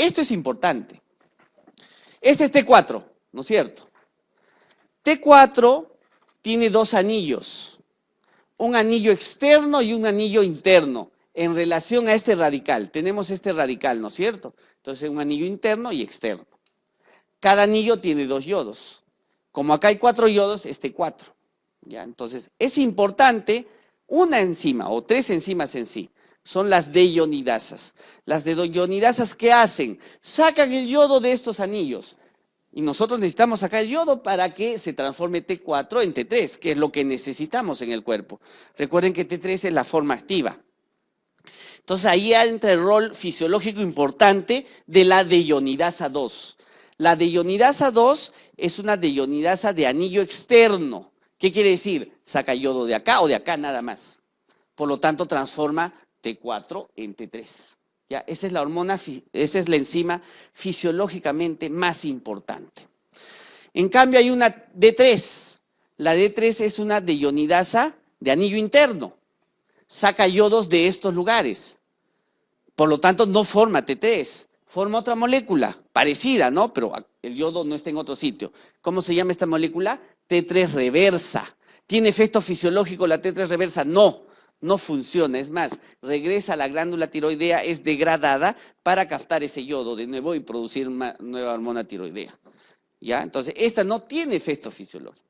Esto es importante. Este es T4, ¿no es cierto? T4 tiene dos anillos, un anillo externo y un anillo interno en relación a este radical. Tenemos este radical, ¿no es cierto? Entonces, un anillo interno y externo. Cada anillo tiene dos yodos. Como acá hay 4 yodos, es T4. ¿Ya? Entonces, es importante una enzima o 3 enzimas en sí. Son las deionidasas. Las deionidasas, ¿qué hacen? Sacan el yodo de estos anillos. Y nosotros necesitamos sacar el yodo para que se transforme T4 en T3, que es lo que necesitamos en el cuerpo. Recuerden que T3 es la forma activa. Entonces ahí entra el rol fisiológico importante de la deionidasa 2. La deionidasa 2 es una deionidasa de anillo externo. ¿Qué quiere decir? Saca yodo de acá o de acá nada más. Por lo tanto, transforma T4 en T3. ¿Ya? Esa es la hormona, esa es la enzima fisiológicamente más importante. En cambio, hay una D3. La D3 es una deionidasa de anillo interno. Saca yodos de estos lugares. Por lo tanto, no forma T3. Forma otra molécula parecida, ¿no? Pero el yodo no está en otro sitio. ¿Cómo se llama esta molécula? T3 reversa. ¿Tiene efecto fisiológico la T3 reversa? No. No funciona, es más, regresa a la glándula tiroidea, es degradada para captar ese yodo de nuevo y producir una nueva hormona tiroidea. ¿Ya? Entonces, esta no tiene efecto fisiológico.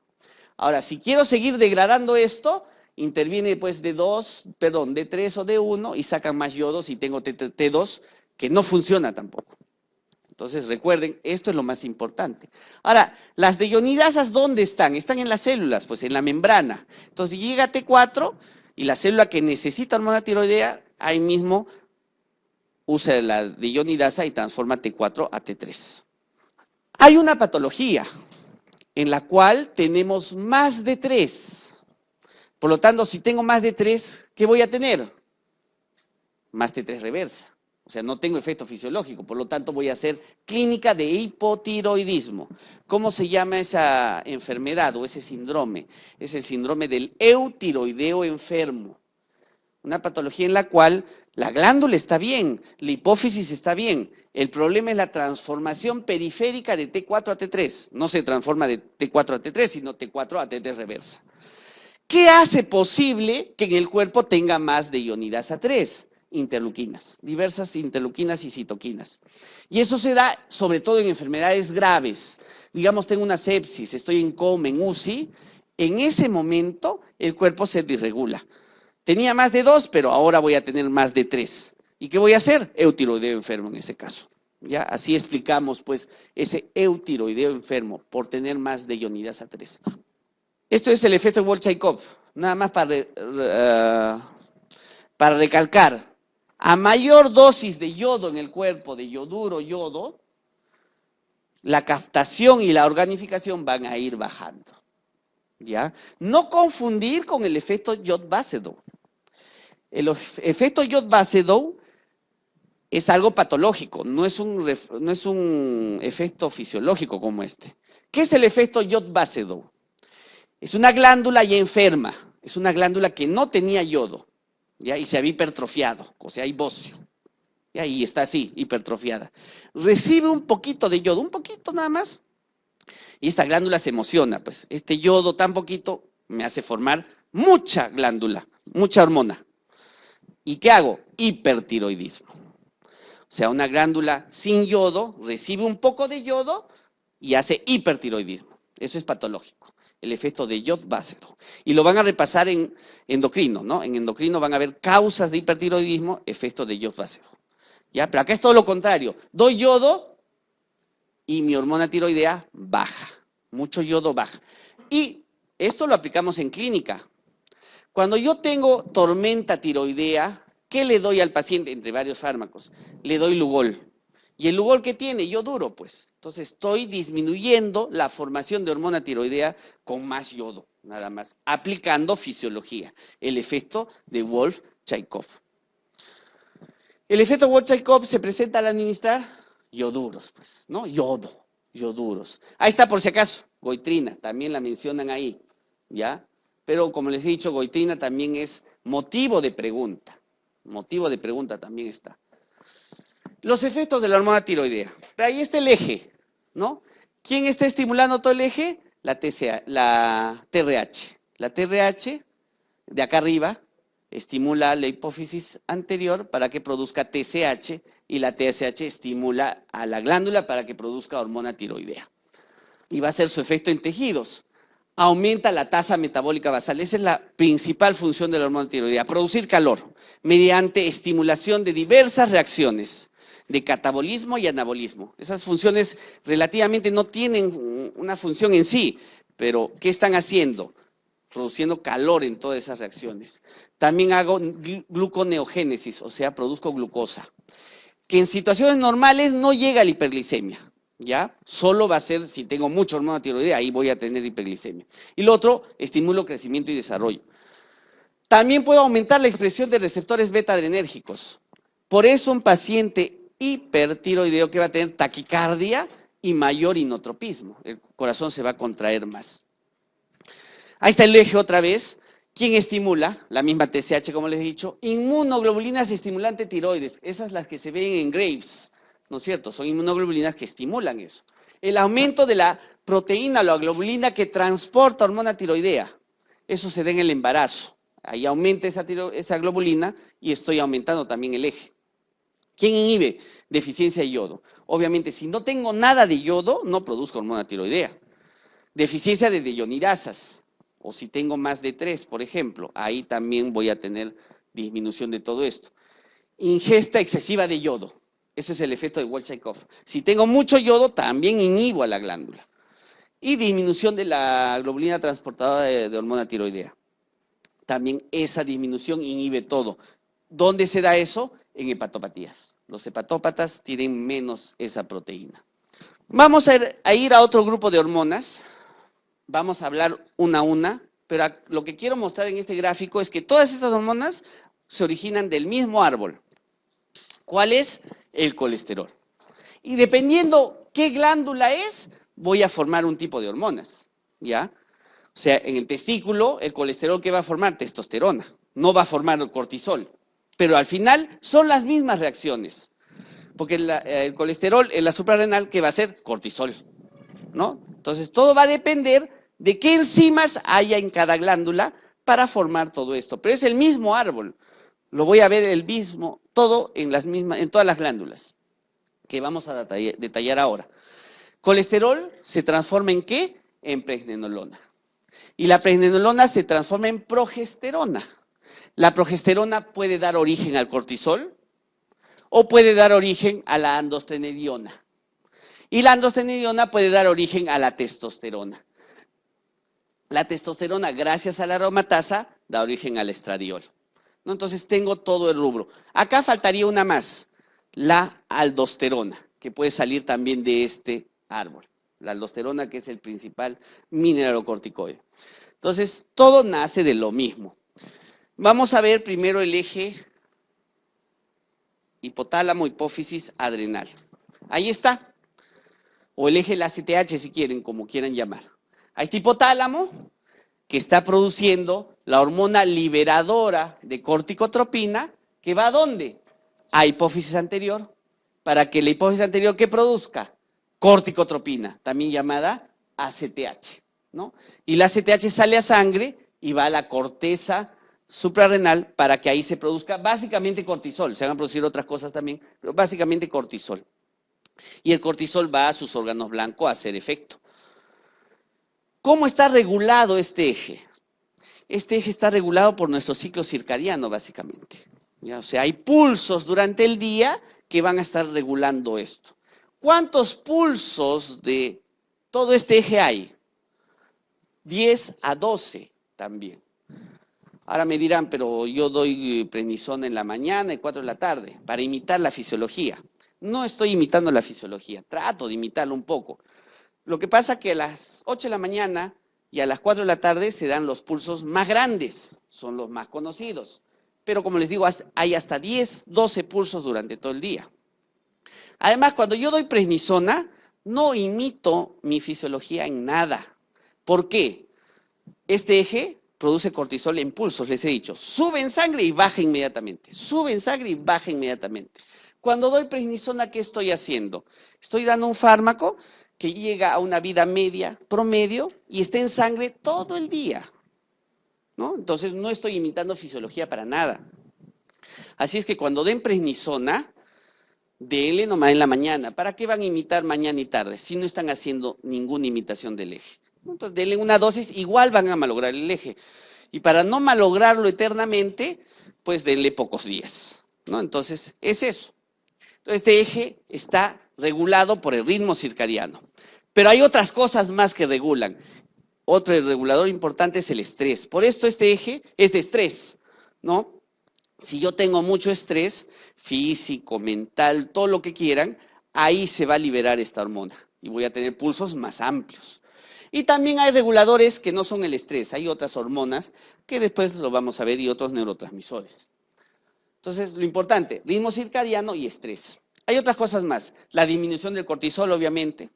Ahora, si quiero seguir degradando esto, interviene pues D3 o D1 y sacan más yodos y tengo T2 que no funciona tampoco. Entonces, recuerden, esto es lo más importante. Ahora, las deionidasas, ¿dónde están? Están en las células, pues en la membrana. Entonces, llega T4 y la célula que necesita hormona tiroidea, ahí mismo usa la deionidasa y transforma T4 a T3. Hay una patología en la cual tenemos más de 3. Por lo tanto, si tengo más de 3, ¿qué voy a tener? Más T3 reversa. O sea, no tengo efecto fisiológico, por lo tanto voy a hacer clínica de hipotiroidismo. ¿Cómo se llama esa enfermedad o ese síndrome? Es el síndrome del eutiroideo enfermo. Una patología en la cual la glándula está bien, la hipófisis está bien. El problema es la transformación periférica de T4 a T3. No se transforma de T4 a T3, sino T4 a T3 reversa. ¿Qué hace posible que en el cuerpo tenga más deionidasa 3? Interleuquinas, diversas interleuquinas y citoquinas. Y eso se da sobre todo en enfermedades graves. Digamos, tengo una sepsis, estoy en coma, en UCI. En ese momento el cuerpo se disregula. Tenía más de 2, pero ahora voy a tener más de 3. ¿Y qué voy a hacer? Eutiroideo enfermo en ese caso. ¿Ya? Así explicamos pues ese eutiroideo enfermo por tener más deionidasa 3. Esto es el efecto Bolshakov, nada más para recalcar. A mayor dosis de yodo en el cuerpo, de yoduro, yodo, la captación y la organificación van a ir bajando. ¿Ya? No confundir con el efecto Jod-Basedow. El efecto Jod-Basedow es algo patológico, no es un efecto fisiológico como este. ¿Qué es el efecto Jod-Basedow? Es una glándula ya enferma, es una glándula que no tenía yodo, ¿ya? Y se había hipertrofiado, o sea, hay bocio. Y ahí está así, hipertrofiada. Recibe un poquito de yodo, un poquito nada más, y esta glándula se emociona, pues este yodo tan poquito me hace formar mucha glándula, mucha hormona. ¿Y qué hago? Hipertiroidismo. O sea, una glándula sin yodo recibe un poco de yodo y hace hipertiroidismo. Eso es patológico. El efecto de Jod-Basedow. Y lo van a repasar en endocrino, ¿no? En endocrino van a ver causas de hipertiroidismo, efecto de Jod-Basedow. ¿Ya? Pero acá es todo lo contrario. Doy yodo y mi hormona tiroidea baja. Mucho yodo baja. Y esto lo aplicamos en clínica. Cuando yo tengo tormenta tiroidea, ¿qué le doy al paciente? Entre varios fármacos. Le doy Lugol. ¿Y el Lugol qué tiene? Yoduro, pues. Entonces estoy disminuyendo la formación de hormona tiroidea con más yodo, nada más, aplicando fisiología, el efecto de Wolff-Chaikov. El efecto Wolff-Chaikov se presenta al administrar yoduros, pues, ¿no? Yoduros. Ahí está por si acaso, goitrina, también la mencionan ahí, ¿ya? Pero como les he dicho, goitrina también es motivo de pregunta también está. Los efectos de la hormona tiroidea. Ahí está el eje, ¿no? ¿Quién está estimulando todo el eje? La TRH. La TRH, de acá arriba, estimula la hipófisis anterior para que produzca TSH y la TSH estimula a la glándula para que produzca hormona tiroidea. Y va a ser su efecto en tejidos. Aumenta la tasa metabólica basal. Esa es la principal función de la hormona tiroidea, producir calor mediante estimulación de diversas reacciones de catabolismo y anabolismo. Esas funciones relativamente no tienen una función en sí, pero ¿qué están haciendo? Produciendo calor en todas esas reacciones. También hago gluconeogénesis, o sea, produzco glucosa, que en situaciones normales no llega a la hiperglicemia, ¿ya? Solo va a ser si tengo mucha hormona tiroidea, ahí voy a tener hiperglicemia. Y lo otro, estimulo crecimiento y desarrollo. También puedo aumentar la expresión de receptores beta adrenérgicos. Por eso un paciente hipertiroideo que va a tener taquicardia y mayor inotropismo. El corazón se va a contraer más. Ahí está el eje otra vez. ¿Quién estimula? La misma TSH, como les he dicho. Inmunoglobulinas estimulantes tiroides. Esas las que se ven en Graves, ¿no es cierto? Son inmunoglobulinas que estimulan eso. El aumento de la proteína, la globulina que transporta hormona tiroidea. Eso se da en el embarazo. Ahí aumenta esa globulina y estoy aumentando también el eje. ¿Quién inhibe? Deficiencia de yodo. Obviamente, si no tengo nada de yodo, no produzco hormona tiroidea. Deficiencia de deionidasas. O si tengo más de 3, por ejemplo, ahí también voy a tener disminución de todo esto. Ingesta excesiva de yodo. Ese es el efecto de Wolff-Chaikoff. Si tengo mucho yodo, también inhibo a la glándula. Y disminución de la globulina transportadora de hormona tiroidea. También esa disminución inhibe todo. ¿Dónde se da eso? En hepatopatías. Los hepatópatas tienen menos esa proteína. Vamos a ir a otro grupo de hormonas. Vamos a hablar una a una, pero lo que quiero mostrar en este gráfico es que todas estas hormonas se originan del mismo árbol. ¿Cuál es? El colesterol. Y dependiendo qué glándula es, voy a formar un tipo de hormonas, ¿ya? O sea, en el testículo, el colesterol que va a formar testosterona, no va a formar el cortisol. Pero al final son las mismas reacciones, porque el colesterol en la suprarrenal, ¿qué va a ser? Cortisol, ¿no? Entonces, todo va a depender de qué enzimas haya en cada glándula para formar todo esto. Pero es el mismo árbol. Lo voy a ver el mismo, todo en todas las glándulas, que vamos a detallar ahora. Colesterol se transforma ¿en qué? En pregnenolona. Y la pregnenolona se transforma en progesterona. La progesterona puede dar origen al cortisol o puede dar origen a la androstenediona. Y la androstenediona puede dar origen a la testosterona. La testosterona, gracias a la aromatasa, da origen al estradiol, ¿no? Entonces tengo todo el rubro. Acá faltaría una más, la aldosterona, que puede salir también de este árbol. La aldosterona, que es el principal mineralocorticoide. Entonces, todo nace de lo mismo. Vamos a ver primero el eje hipotálamo, hipófisis, adrenal. Ahí está. O el eje de la ACTH, si quieren, como quieran llamar. Ahí está hipotálamo, que está produciendo la hormona liberadora de corticotropina, que va ¿a dónde? A hipófisis anterior, para que la hipófisis anterior, ¿qué produzca? Corticotropina, también llamada ACTH, ¿no? Y la ACTH sale a sangre y va a la corteza suprarrenal para que ahí se produzca básicamente cortisol. Se van a producir otras cosas también, pero básicamente cortisol. Y el cortisol va a sus órganos blancos a hacer efecto. ¿Cómo está regulado este eje? Este eje está regulado por nuestro ciclo circadiano, básicamente. ¿Ya? O sea, hay pulsos durante el día que van a estar regulando esto. ¿Cuántos pulsos de todo este eje hay? 10 a 12 también. Ahora me dirán, pero yo doy prednisona en la mañana y 4 de la tarde para imitar la fisiología. No estoy imitando la fisiología, trato de imitarlo un poco. Lo que pasa es que a las 8 de la mañana y a las 4 de la tarde se dan los pulsos más grandes, son los más conocidos. Pero como les digo, hay hasta 10, 12 pulsos durante todo el día. Además, cuando yo doy prednisona, no imito mi fisiología en nada. ¿Por qué? Este eje produce cortisol en pulsos, les he dicho. Sube en sangre y baja inmediatamente. Sube en sangre y baja inmediatamente. cuando doy prednisona, ¿qué estoy haciendo? Estoy dando un fármaco que llega a una vida media, promedio, y está en sangre todo el día, ¿no? Entonces no estoy imitando fisiología para nada. Así es que cuando den prednisona, denle nomás en la mañana. ¿Para qué van a imitar mañana y tarde si no están haciendo ninguna imitación del eje? Entonces denle una dosis, igual van a malograr el eje. Y para no malograrlo eternamente, pues denle pocos días, ¿no? Entonces es eso. Este eje está regulado por el ritmo circadiano. Pero hay otras cosas más que regulan. Otro regulador importante es el estrés. Por esto este eje es de estrés, ¿no? Si yo tengo mucho estrés físico, mental, todo lo que quieran, ahí se va a liberar esta hormona y voy a tener pulsos más amplios. Y también hay reguladores que no son el estrés, hay otras hormonas que después lo vamos a ver y otros neurotransmisores. Entonces, lo importante, ritmo circadiano y estrés. Hay otras cosas más, la disminución del cortisol, obviamente.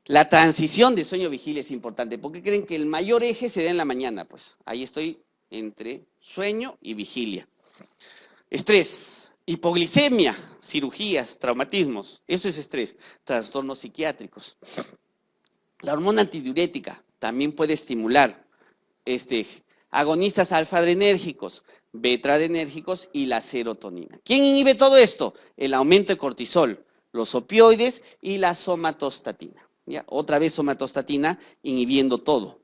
La transición de sueño-vigilia es importante, porque creen que el mayor eje se da en la mañana, pues ahí estoy entre sueño y vigilia. Estrés, hipoglicemia, cirugías, traumatismos, eso es estrés, trastornos psiquiátricos. La hormona antidiurética también puede estimular este eje. Agonistas alfa-adrenérgicos, beta-adrenérgicos y la serotonina. ¿Quién inhibe todo esto? El aumento de cortisol, los opioides y la somatostatina. ¿Ya? Otra vez somatostatina inhibiendo todo.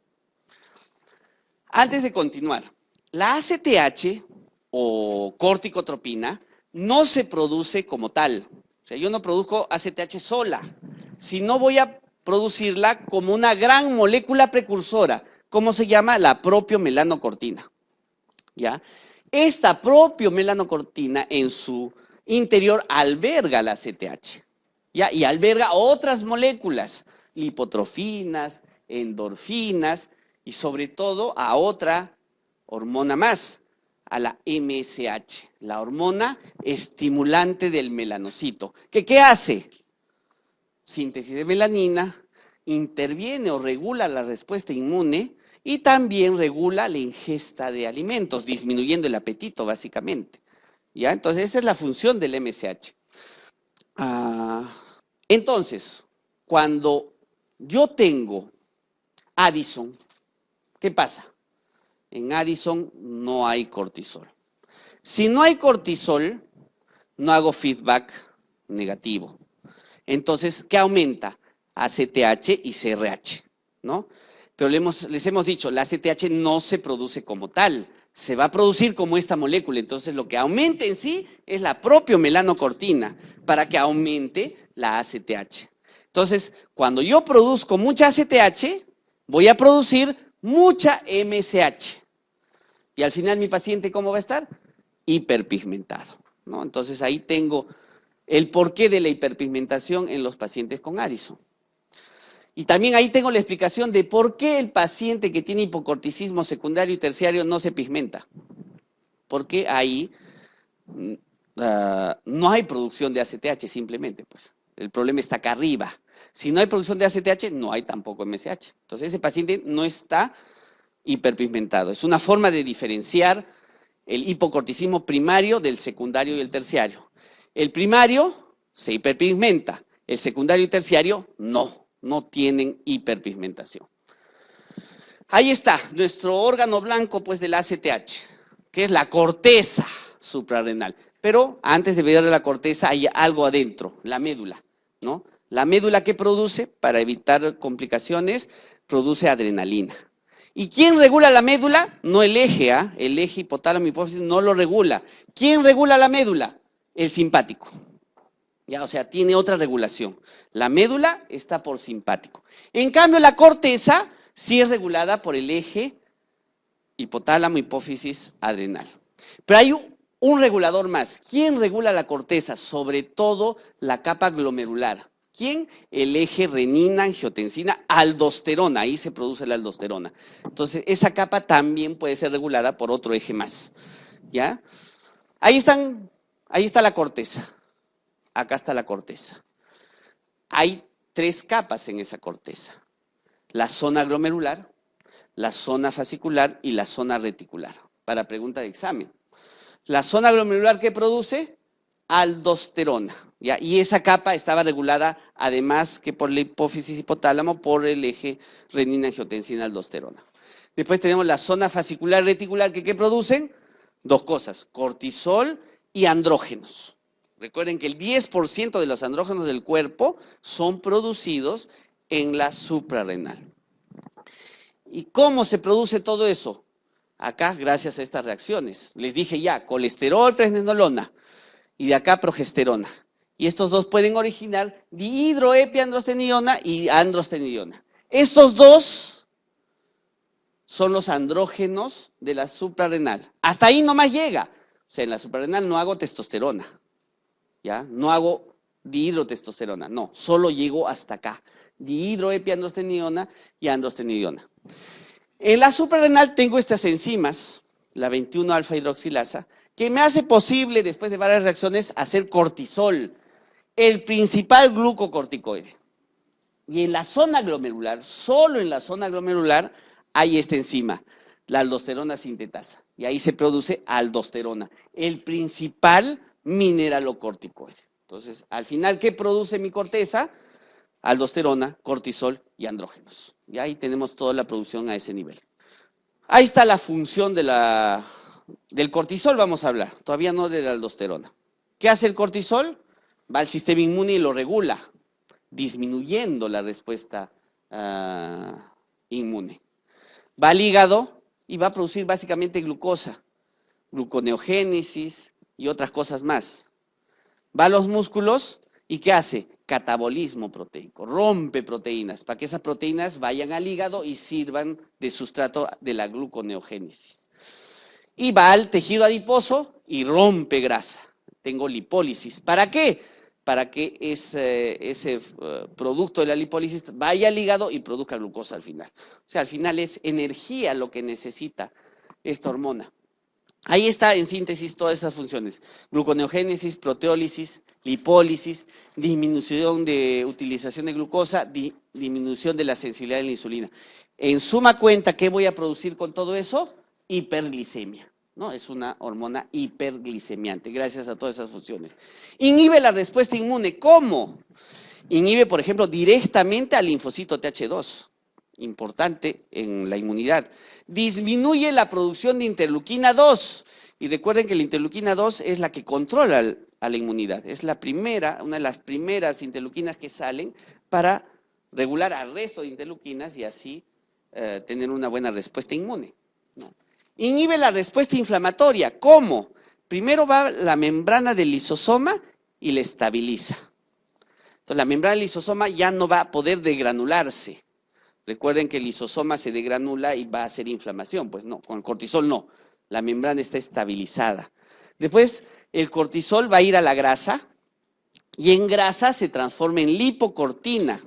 Antes de continuar, la ACTH o corticotropina no se produce como tal. O sea, yo no produzco ACTH sola, sino voy a producirla como una gran molécula precursora. ¿Cómo se llama? La propiomelaanocortina. ¿Ya? Esta propiomelaanocortina en su interior alberga la ACTH. ¿Ya? Y alberga otras moléculas, lipotrofinas, endorfinas y sobre todo a otra hormona más, a la MSH, la hormona estimulante del melanocito. ¿Qué hace? Síntesis de melanina, interviene o regula la respuesta inmune y también regula la ingesta de alimentos, disminuyendo el apetito básicamente. ¿Ya? Entonces esa es la función del MSH. Entonces, cuando yo tengo Addison, ¿qué pasa? En Addison no hay cortisol. Si no hay cortisol, no hago feedback negativo. Entonces, ¿qué aumenta? ACTH y CRH, ¿no? Pero les hemos dicho, la ACTH no se produce como tal, se va a producir como esta molécula. Entonces, lo que aumenta en sí es la propia melanocortina para que aumente la ACTH. Entonces, cuando yo produzco mucha ACTH, voy a producir mucha MSH. Y al final mi paciente, ¿cómo va a estar? Hiperpigmentado, ¿no? Entonces, ahí tengo el porqué de la hiperpigmentación en los pacientes con Addison. Y también ahí tengo la explicación de por qué el paciente que tiene hipocorticismo secundario y terciario no se pigmenta. Porque ahí no hay producción de ACTH simplemente, pues. El problema está acá arriba. Si no hay producción de ACTH, no hay tampoco MSH. Entonces ese paciente no está hiperpigmentado. Es una forma de diferenciar el hipocorticismo primario del secundario y el terciario. El primario se hiperpigmenta, el secundario y terciario no tienen hiperpigmentación. Ahí está, nuestro órgano blanco pues del ACTH, que es la corteza suprarrenal. Pero antes de ver la corteza hay algo adentro, la médula, ¿no? La médula que produce, para evitar complicaciones, produce adrenalina. ¿Y quién regula la médula? No el eje, el eje hipotálamo hipófisis no lo regula. ¿Quién regula la médula? El simpático. Ya, o sea, tiene otra regulación. La médula está por simpático. En cambio, la corteza sí es regulada por el eje hipotálamo hipófisis adrenal. Pero hay un regulador más. ¿Quién regula la corteza? Sobre todo la capa glomerular. ¿Quién? El eje renina, angiotensina, aldosterona. Ahí se produce la aldosterona. Entonces, esa capa también puede ser regulada por otro eje más. ¿Ya? Ahí está la corteza. Acá está la corteza. Hay 3 capas en esa corteza. La zona glomerular, la zona fascicular y la zona reticular. Para pregunta de examen. La zona glomerular, ¿qué produce? aldosterona, ¿ya? Y esa capa estaba regulada, además que por la hipófisis hipotálamo, por el eje renina-angiotensina-aldosterona. Después tenemos la zona fascicular reticular, que ¿qué producen? Dos cosas, cortisol y andrógenos. Recuerden que el 10% de los andrógenos del cuerpo son producidos en la suprarrenal. ¿Y cómo se produce todo eso? Acá, gracias a estas reacciones. Les dije ya, colesterol, pregnenolona, y de acá progesterona. Y estos dos pueden originar dihidroepiandrostenidiona y androstenidiona. Estos dos son los andrógenos de la suprarrenal. Hasta ahí nomás llega. O sea, en la suprarrenal no hago testosterona, ¿ya? No hago dihidrotestosterona, no, solo llego hasta acá. Dihidroepiandrostenidiona y androstenidiona. En la suprarrenal tengo estas enzimas, la 21-alfa-hidroxilasa, que me hace posible, después de varias reacciones, hacer cortisol, el principal glucocorticoide. Y en la zona glomerular, solo en la zona glomerular, hay esta enzima, la aldosterona sintetasa. Y ahí se produce aldosterona, el principal mineralocorticoide. Entonces, al final, ¿qué produce mi corteza? Aldosterona, cortisol y andrógenos. Y ahí tenemos toda la producción a ese nivel. Ahí está la función del cortisol, vamos a hablar, todavía no de la aldosterona. ¿Qué hace el cortisol? Va al sistema inmune y lo regula, disminuyendo la respuesta inmune. Va al hígado y va a producir básicamente glucosa, gluconeogénesis y otras cosas más. Va a los músculos y ¿qué hace? Catabolismo proteico, rompe proteínas, para que esas proteínas vayan al hígado y sirvan de sustrato de la gluconeogénesis. Y va al tejido adiposo y rompe grasa. Tengo lipólisis. ¿Para qué? Para que ese producto de la lipólisis vaya al hígado y produzca glucosa al final. O sea, al final es energía lo que necesita esta hormona. Ahí está en síntesis todas esas funciones. Gluconeogénesis, proteólisis, lipólisis, disminución de utilización de glucosa, disminución de la sensibilidad de la insulina. En suma cuenta, ¿qué voy a producir con todo eso? Hiperglicemia, ¿no? Es una hormona hiperglicemiante, gracias a todas esas funciones. Inhibe la respuesta inmune, ¿cómo? Inhibe, por ejemplo, directamente al linfocito TH2, importante en la inmunidad. Disminuye la producción de interleuquina 2, y recuerden que la interleuquina 2 es la que controla a la inmunidad, es la primera, una de las primeras interleuquinas que salen para regular al resto de interleuquinas y así tener una buena respuesta inmune, ¿no? Inhibe la respuesta inflamatoria, ¿cómo? Primero va la membrana del lisosoma y la estabiliza. Entonces la membrana del lisosoma ya no va a poder degranularse. Recuerden que el lisosoma se degranula y va a hacer inflamación, pues no, con el cortisol no, la membrana está estabilizada. Después el cortisol va a ir a la grasa y en grasa se transforma en lipocortina.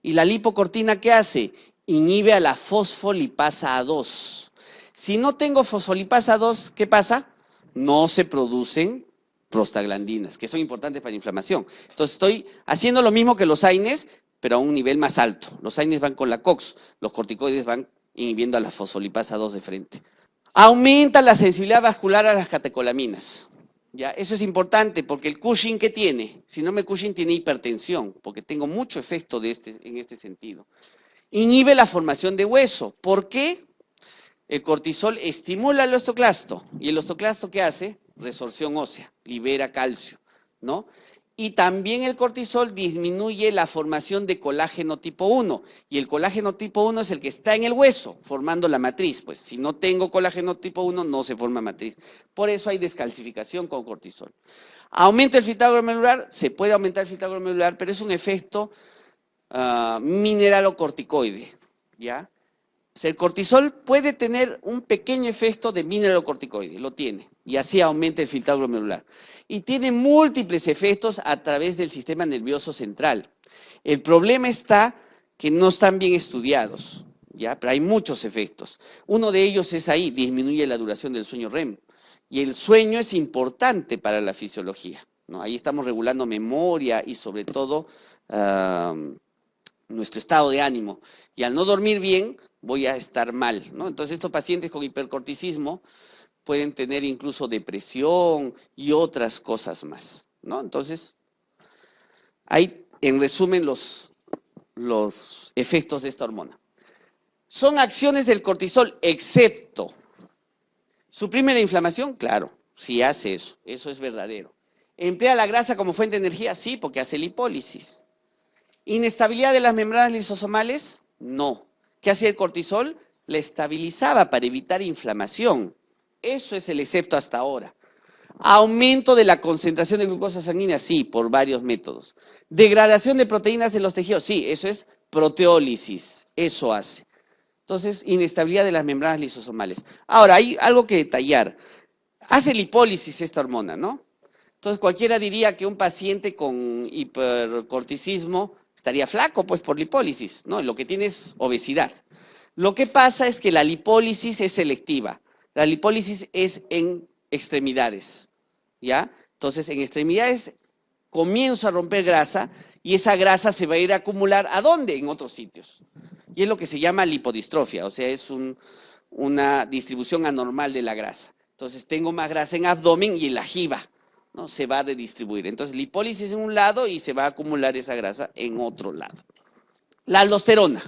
¿Y la lipocortina qué hace? Inhibe a la fosfolipasa A2. Si no tengo fosfolipasa A2, ¿qué pasa? No se producen prostaglandinas, que son importantes para la inflamación. Entonces estoy haciendo lo mismo que los AINES, pero a un nivel más alto. Los AINES van con la COX, los corticoides van inhibiendo a la fosfolipasa 2 de frente. Aumenta la sensibilidad vascular a las catecolaminas. ¿Ya? Eso es importante porque el Cushing, ¿qué tiene? Síndrome de Cushing tiene hipertensión, porque tengo mucho efecto en este sentido. Inhibe la formación de hueso. ¿Por qué? El cortisol estimula el osteoclasto. ¿Y el osteoclasto qué hace? Resorción ósea, libera calcio, ¿no? Y también el cortisol disminuye la formación de colágeno tipo 1. Y el colágeno tipo 1 es el que está en el hueso, formando la matriz. Pues si no tengo colágeno tipo 1, no se forma matriz. Por eso hay descalcificación con cortisol. Aumenta el filtrado glomerular, se puede aumentar el filtrado glomerular, pero es un efecto mineralocorticoide, ¿ya? O sea, el cortisol puede tener un pequeño efecto de mineralocorticoide, lo tiene, y así aumenta el filtrado glomerular. Y tiene múltiples efectos a través del sistema nervioso central. El problema está que no están bien estudiados, ¿ya? Pero hay muchos efectos. Uno de ellos es ahí, disminuye la duración del sueño REM. Y el sueño es importante para la fisiología, ¿no? Ahí estamos regulando memoria y sobre todo nuestro estado de ánimo. Y al no dormir bien, voy a estar mal, ¿no? Entonces estos pacientes con hipercorticismo pueden tener incluso depresión y otras cosas más, ¿no? Entonces, ahí en resumen los efectos de esta hormona. Son acciones del cortisol, excepto, ¿suprime la inflamación? Claro, sí hace eso es verdadero. ¿Emplea la grasa como fuente de energía? Sí, porque hace lipólisis. ¿Inestabilidad de las membranas lisosomales? No. ¿Qué hacía el cortisol? La estabilizaba para evitar inflamación. Eso es el excepto hasta ahora. Aumento de la concentración de glucosa sanguínea, sí, por varios métodos. Degradación de proteínas en los tejidos, sí, eso es proteólisis, eso hace. Entonces, inestabilidad de las membranas lisosomales. Ahora, hay algo que detallar. Hace lipólisis esta hormona, ¿no? Entonces, cualquiera diría que un paciente con hipercorticismo estaría flaco, pues, por lipólisis, ¿no? Lo que tiene es obesidad. Lo que pasa es que la lipólisis es selectiva. La lipólisis es en extremidades, ¿ya? Entonces, en extremidades comienzo a romper grasa y esa grasa se va a ir a acumular, ¿a dónde? En otros sitios. Y es lo que se llama lipodistrofia, o sea, es una distribución anormal de la grasa. Entonces, tengo más grasa en abdomen y en la jiba, ¿no? Se va a redistribuir. Entonces, lipólisis en un lado y se va a acumular esa grasa en otro lado. La aldosterona.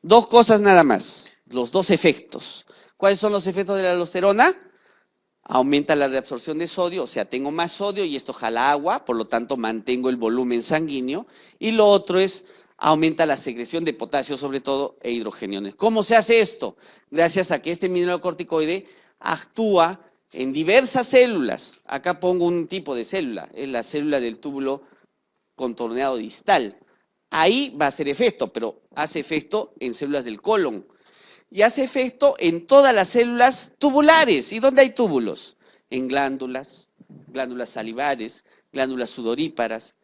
Dos cosas nada más, los dos efectos. ¿Cuáles son los efectos de la aldosterona? Aumenta la reabsorción de sodio, o sea, tengo más sodio y esto jala agua, por lo tanto mantengo el volumen sanguíneo. Y lo otro es, aumenta la secreción de potasio sobre todo e hidrogeniones. ¿Cómo se hace esto? Gracias a que este mineralocorticoide actúa en diversas células. Acá pongo un tipo de célula, es la célula del túbulo contorneado distal. Ahí va a hacer efecto, pero hace efecto en células del colon. Y hace efecto en todas las células tubulares. ¿Y dónde hay túbulos? En glándulas, glándulas salivares, glándulas sudoríparas,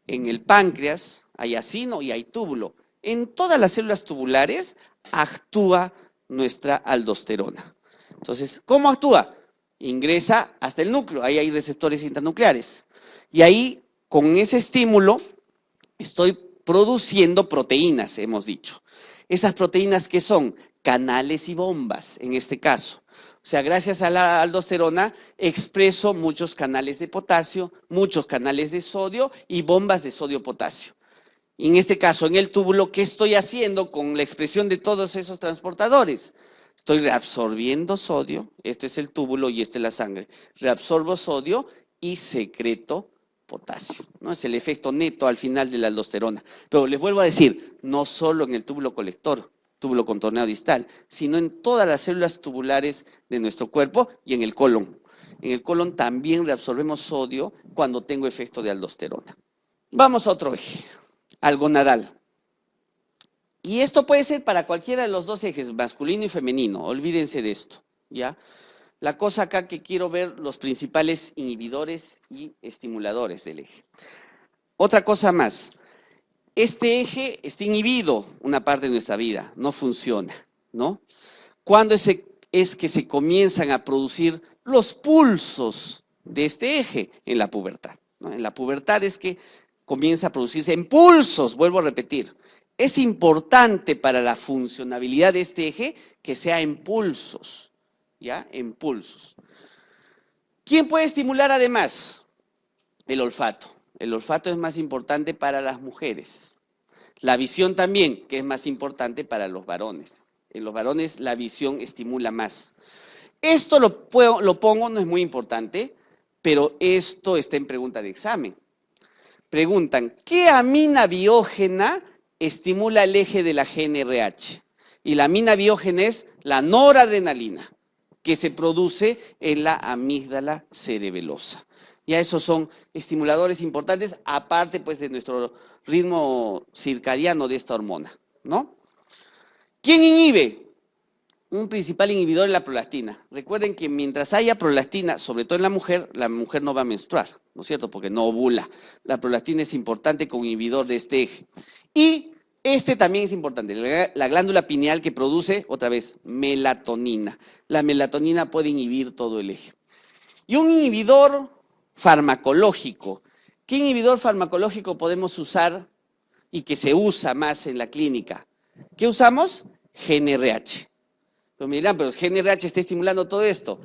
en el páncreas hay acino y hay túbulo. En todas las células tubulares actúa nuestra aldosterona. Entonces, ¿cómo actúa? Ingresa hasta el núcleo, ahí hay receptores internucleares. Y ahí, con ese estímulo, estoy produciendo proteínas, hemos dicho. Esas proteínas que son canales y bombas, en este caso. O sea, gracias a la aldosterona expreso muchos canales de potasio, muchos canales de sodio y bombas de sodio-potasio. Y en este caso, en el túbulo, ¿qué estoy haciendo con la expresión de todos esos transportadores? Estoy reabsorbiendo sodio, este es el túbulo y esta es la sangre. Reabsorbo sodio y secreto potasio, ¿no? Es el efecto neto al final de la aldosterona. Pero les vuelvo a decir, no solo en el túbulo colector, túbulo contorneado distal, sino en todas las células tubulares de nuestro cuerpo y en el colon. En el colon también reabsorbemos sodio cuando tengo efecto de aldosterona. Vamos a otro eje, al gonadal. Y esto puede ser para cualquiera de los dos ejes, masculino y femenino, olvídense de esto, ¿ya? La cosa acá que quiero ver los principales inhibidores y estimuladores del eje. Otra cosa más, este eje está inhibido una parte de nuestra vida, no funciona, ¿no? ¿Cuándo es que se comienzan a producir los pulsos de este eje? En la pubertad, ¿no? En la pubertad es que comienza a producirse en pulsos, vuelvo a repetir. Es importante para la funcionabilidad de este eje que sea en pulsos, ¿ya? En pulsos. ¿Quién puede estimular además? El olfato. El olfato es más importante para las mujeres. La visión también, que es más importante para los varones. En los varones la visión estimula más. Esto lo pongo, no es muy importante, pero esto está en pregunta de examen. Preguntan, ¿qué amina biógena estimula el eje de la GnRH? Y la amina biógena es la noradrenalina, que se produce en la amígdala cerebelosa. Ya esos son estimuladores importantes, aparte pues de nuestro ritmo circadiano de esta hormona, ¿no? ¿Quién inhibe? Un principal inhibidor es la prolactina. Recuerden que mientras haya prolactina, sobre todo en la mujer no va a menstruar, ¿no es cierto? Porque no ovula. La prolactina es importante como inhibidor de este eje. Y este también es importante, la glándula pineal que produce, otra vez, melatonina. La melatonina puede inhibir todo el eje. Y un inhibidor farmacológico. ¿Qué inhibidor farmacológico podemos usar y que se usa más en la clínica? ¿Qué usamos? GnRH. Pero me dirán, pero GnRH está estimulando todo esto.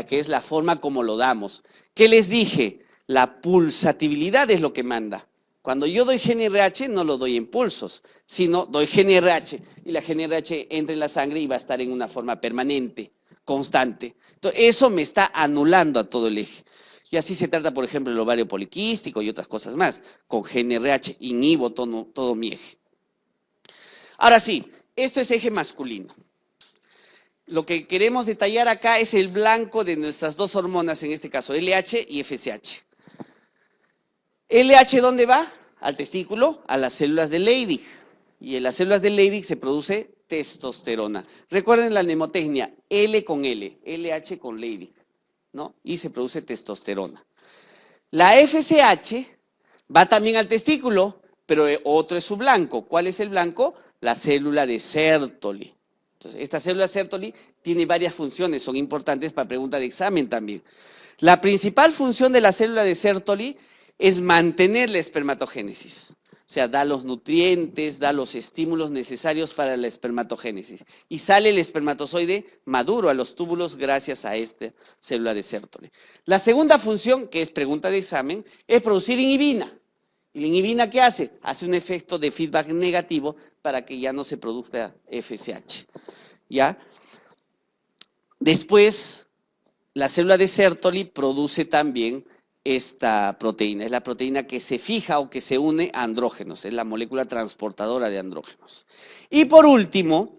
que es la forma como lo damos. ¿Qué les dije? La pulsatividad es lo que manda. Cuando yo doy GNRH no lo doy en pulsos, sino doy GNRH y la GNRH entra en la sangre y va a estar en una forma permanente, constante. Entonces, eso me está anulando a todo el eje. Y así se trata, por ejemplo, el ovario poliquístico y otras cosas más. Con GNRH inhibo todo mi eje. Ahora sí, esto es eje masculino. Lo que queremos detallar acá es el blanco de nuestras dos hormonas, en este caso LH y FSH. LH, ¿dónde va? Al testículo, a las células de Leydig. Y en las células de Leydig se produce testosterona. Recuerden la mnemotecnia, L con L, LH con Leydig, ¿no? Y se produce testosterona. La FSH va también al testículo, pero otro es su blanco. ¿Cuál es el blanco? La célula de Sertoli. Entonces, esta célula Sertoli tiene varias funciones, son importantes para pregunta de examen también. La principal función de la célula de Sertoli es mantener la espermatogénesis. O sea, da los nutrientes, da los estímulos necesarios para la espermatogénesis. Y sale el espermatozoide maduro a los túbulos gracias a esta célula de Sertoli. La segunda función, que es pregunta de examen, es producir inhibina. ¿Y la inhibina qué hace? Hace un efecto de feedback negativo para que ya no se produzca FSH. ¿Ya? Después, la célula de Sertoli produce también esta proteína. Es la proteína que se fija o que se une a andrógenos. Es la molécula transportadora de andrógenos. Y por último,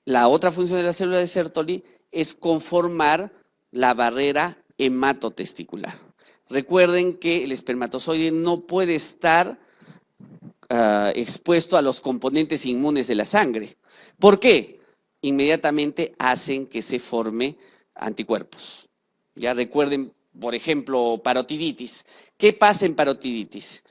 la otra función de la célula de Sertoli es conformar la barrera hematotesticular. Recuerden que el espermatozoide no puede estar expuesto a los componentes inmunes de la sangre. ¿Por qué? Inmediatamente hacen que se forme anticuerpos. Ya recuerden, por ejemplo, parotiditis. ¿Qué pasa en parotiditis?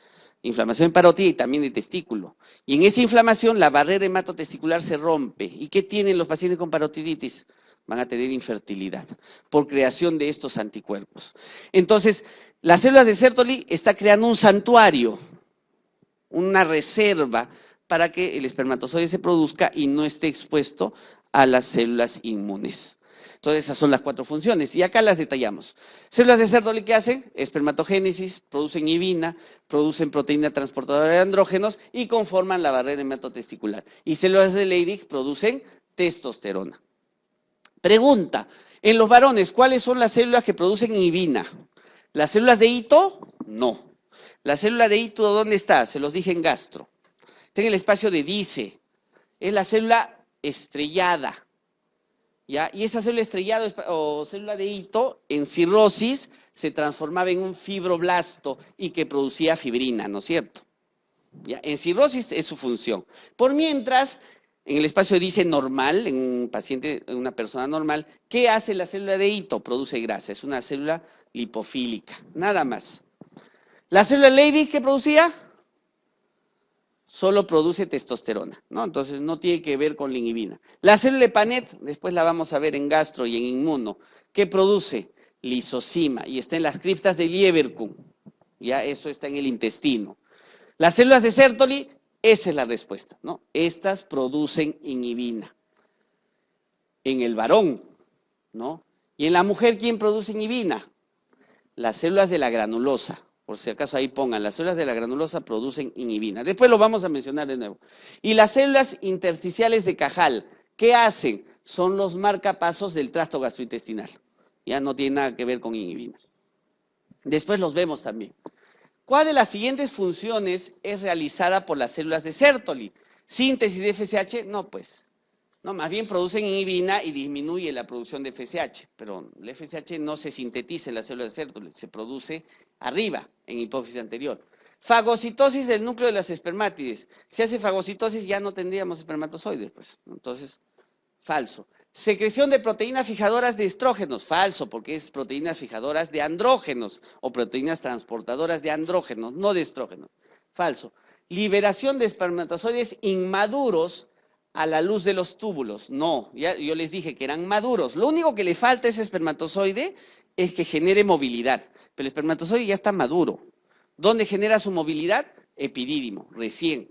Inflamación en parótida y también de testículo. Y en esa inflamación la barrera hematotesticular se rompe. ¿Y qué tienen los pacientes con parotiditis? Van a tener infertilidad por creación de estos anticuerpos. Entonces, las células de Sertoli está creando un santuario, una reserva para que el espermatozoide se produzca y no esté expuesto a las células inmunes. Entonces, esas son las 4 funciones. Y acá las detallamos. Células de Sertoli, ¿qué hacen? Espermatogénesis, producen inhibina, producen proteína transportadora de andrógenos y conforman la barrera hematotesticular. Y células de Leydig producen testosterona. Pregunta, en los varones, ¿cuáles son las células que producen inhibina? ¿Las células de Ito? No. La célula de Ito, ¿dónde está? Se los dije en gastro. Está en el espacio de Dice. Es la célula estrellada. ¿Ya? Y esa célula estrellada o célula de Ito en cirrosis se transformaba en un fibroblasto y que producía fibrina, ¿no es cierto? ¿Ya? En cirrosis es su función. Por mientras, en el espacio de Dice normal, en un paciente, en una persona normal, ¿qué hace la célula de Ito? Produce grasa, es una célula lipofílica, nada más. ¿La célula Leydig qué producía? Solo produce testosterona, ¿no? Entonces no tiene que ver con la inhibina. La célula de Panet, después la vamos a ver en gastro y en inmuno, ¿qué produce? Lisosima, y está en las criptas de Lieberkühn, ya eso está en el intestino. Las células de Sertoli, esa es la respuesta, ¿no? Estas producen inhibina. En el varón, ¿no? Y en la mujer, ¿quién produce inhibina? Las células de la granulosa. Por si acaso ahí pongan, las células de la granulosa producen inhibina. Después lo vamos a mencionar de nuevo. Y las células intersticiales de Cajal, ¿qué hacen? Son los marcapasos del tracto gastrointestinal. Ya no tiene nada que ver con inhibina. Después los vemos también. ¿Cuál de las siguientes funciones es realizada por las células de Sertoli? ¿Síntesis de FSH? No, pues. No, más bien producen inhibina y disminuye la producción de FSH, pero el FSH no se sintetiza en la célula de Sertoli, se produce arriba, en hipófisis anterior. Fagocitosis del núcleo de las espermátides. Si hace fagocitosis ya no tendríamos espermatozoides, pues. Entonces, falso. Secreción de proteínas fijadoras de estrógenos. Falso, porque es proteínas fijadoras de andrógenos o proteínas transportadoras de andrógenos, no de estrógenos. Falso. Liberación de espermatozoides inmaduros a la luz de los túbulos. No, ya yo les dije que eran maduros. Lo único que le falta a ese espermatozoide es que genere movilidad. Pero el espermatozoide ya está maduro. ¿Dónde genera su movilidad? Epidídimo, recién.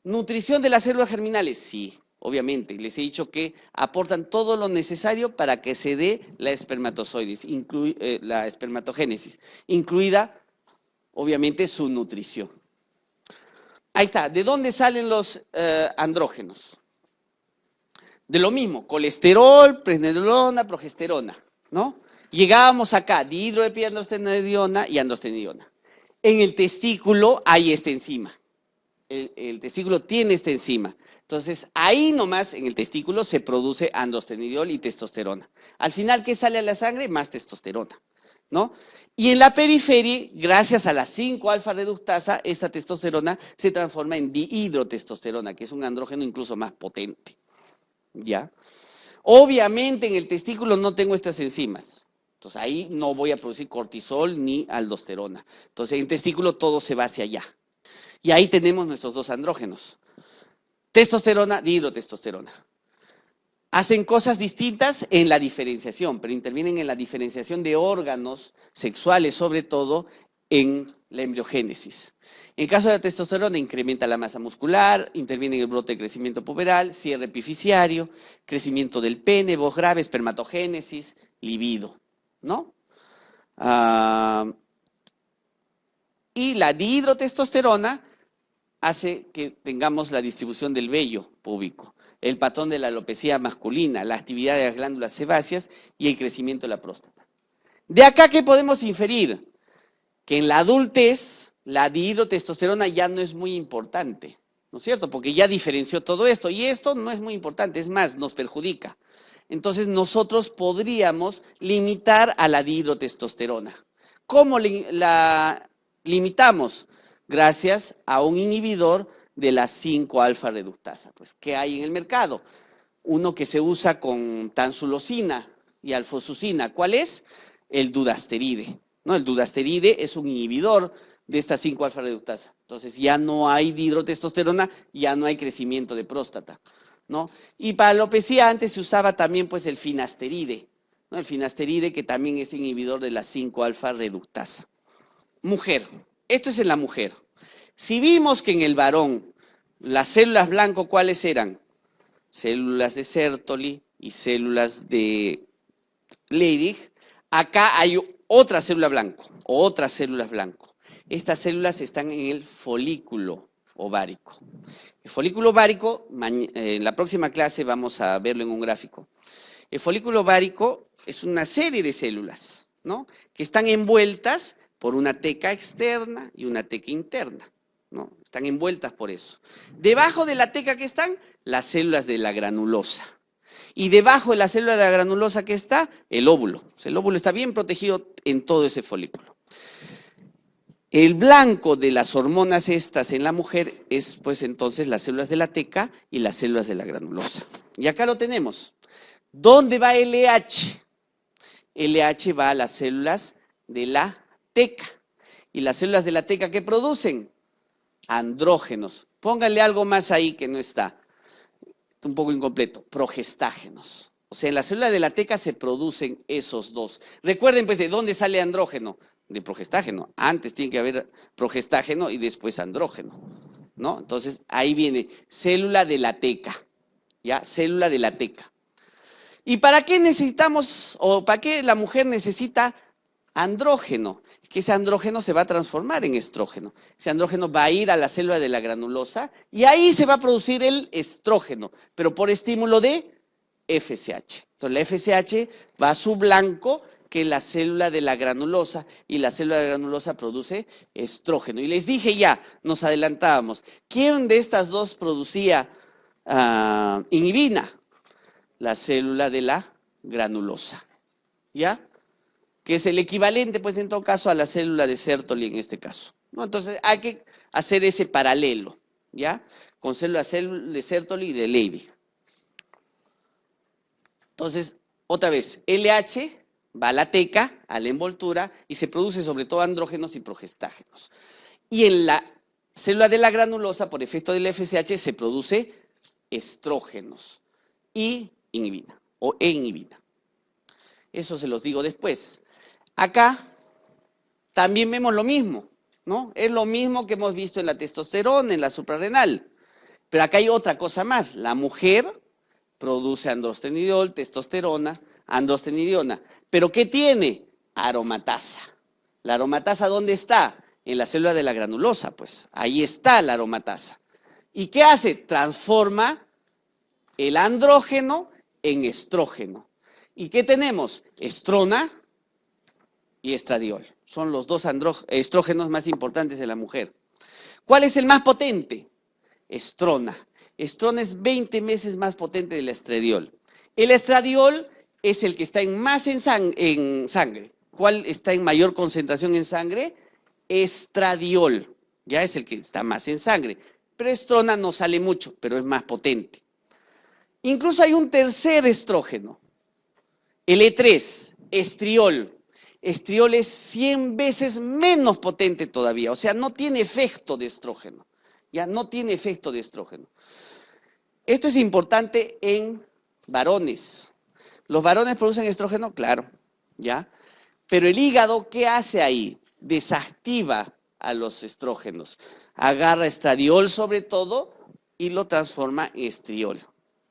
¿Nutrición de las células germinales? Sí. obviamente. Les he dicho que aportan todo lo necesario para que se dé la espermatogénesis, incluida, obviamente, su nutrición. Ahí está. ¿De dónde salen los andrógenos? De lo mismo, colesterol, pregnenolona, progesterona, ¿no? Llegábamos acá, dihidroepiandrostenediona y androstenediona. En el testículo hay esta enzima. El testículo tiene esta enzima. Entonces, ahí nomás en el testículo se produce androstenediol y testosterona. Al final, ¿qué sale a la sangre? Más testosterona, ¿no? Y en la periferia, gracias a la 5-alfa-reductasa, esta testosterona se transforma en dihidrotestosterona, que es un andrógeno incluso más potente, ¿ya? Obviamente en el testículo no tengo estas enzimas. Entonces ahí no voy a producir cortisol ni aldosterona. Entonces en el testículo todo se va hacia allá. Y ahí tenemos nuestros dos andrógenos. Testosterona, dihidrotestosterona. Hacen cosas distintas en la diferenciación, pero intervienen en la diferenciación de órganos sexuales, sobre todo en la embriogénesis. En el caso de la testosterona, incrementa la masa muscular, interviene en el brote de crecimiento puberal, cierre epificiario, crecimiento del pene, voz grave, espermatogénesis, libido, ¿no? Y la dihidrotestosterona hace que tengamos la distribución del vello púbico, el patrón de la alopecia masculina, la actividad de las glándulas sebáceas y el crecimiento de la próstata. De acá, ¿qué podemos inferir? Que en la adultez la dihidrotestosterona ya no es muy importante, ¿no es cierto? Porque ya diferenció todo esto y esto no es muy importante, es más, nos perjudica. Entonces nosotros podríamos limitar a la dihidrotestosterona. ¿Cómo la limitamos? Gracias a un inhibidor de la 5-alfa-reductasa. Pues, ¿qué hay en el mercado? Uno que se usa con tansulosina y alfosucina. ¿Cuál es? El dudasteride. ¿No? El dudasteride es un inhibidor de esta 5-alfa-reductasa. Entonces ya no hay dihidrotestosterona, ya no hay crecimiento de próstata, ¿no? Y para la alopecia antes se usaba también pues el finasteride, ¿no? El finasteride que también es inhibidor de la 5-alfa-reductasa. Mujer, esto es en la mujer. Si vimos que en el varón las células blanco, ¿cuáles eran? Células de Sertoli y células de Leydig. Acá hay otra célula blanco, otras células blanco. Estas células están en el folículo ovárico. El folículo ovárico, en la próxima clase vamos a verlo en un gráfico. El folículo ovárico es una serie de células, ¿no? Que están envueltas por una teca externa y una teca interna, ¿no? Están envueltas por eso. Debajo de la teca que están las células de la granulosa. Y debajo de la célula de la granulosa que está, el óvulo. O sea, el óvulo está bien protegido en todo ese folículo. El blanco de las hormonas estas en la mujer es, pues, entonces las células de la teca y las células de la granulosa. Y acá lo tenemos. ¿Dónde va LH? LH va a las células de la teca. ¿Y las células de la teca qué producen? Andrógenos. Pónganle algo más ahí que no está. Un poco incompleto, progestágenos. O sea, en la célula de la teca se producen esos dos. Recuerden, pues, ¿de dónde sale andrógeno? De progestágeno. Antes tiene que haber progestágeno y después andrógeno, ¿no? Entonces, ahí viene célula de la teca, ¿ya? Célula de la teca. ¿Y para qué necesitamos, o para qué la mujer necesita andrógeno? Que ese andrógeno se va a transformar en estrógeno. Ese andrógeno va a ir a la célula de la granulosa y ahí se va a producir el estrógeno, pero por estímulo de FSH. Entonces la FSH va a su blanco, que es la célula de la granulosa, y la célula de la granulosa produce estrógeno. Y les dije ya, nos adelantábamos, ¿quién de estas dos producía inhibina? La célula de la granulosa, ¿ya? Que es el equivalente, pues, en todo caso, a la célula de Sertoli en este caso, ¿no? Entonces, hay que hacer ese paralelo, ¿ya? Con células de Sertoli y de Leydig. Entonces, otra vez, LH va a la teca, a la envoltura, y se produce sobre todo andrógenos y progestágenos. Y en la célula de la granulosa, por efecto del FSH, se produce estrógenos y inhibina, o inhibina. Eso se los digo después. Acá también vemos lo mismo, ¿no? Es lo mismo que hemos visto en la testosterona, en la suprarrenal. Pero acá hay otra cosa más. La mujer produce androstenediol, testosterona, androstenediona. ¿Pero qué tiene? Aromatasa. ¿La aromatasa dónde está? En la célula de la granulosa, pues. Ahí está la aromatasa. ¿Y qué hace? Transforma el andrógeno en estrógeno. ¿Y qué tenemos? Estrona y estradiol. Son los dos estrógenos más importantes de la mujer. ¿Cuál es el más potente? Estrona. Estrona es 20 veces más potente del estradiol. El estradiol es el que está más en sangre. ¿Cuál está en mayor concentración en sangre? Estradiol. Ya es el que está más en sangre. Pero estrona no sale mucho, pero es más potente. Incluso hay un tercer estrógeno, el E3, estriol. Estriol es 100 veces menos potente todavía, o sea, no tiene efecto de estrógeno. Ya no tiene efecto de estrógeno. Esto es importante en varones. ¿Los varones producen estrógeno? Claro, ¿ya? Pero el hígado, ¿qué hace ahí? Desactiva a los estrógenos. Agarra estradiol sobre todo y lo transforma en estriol.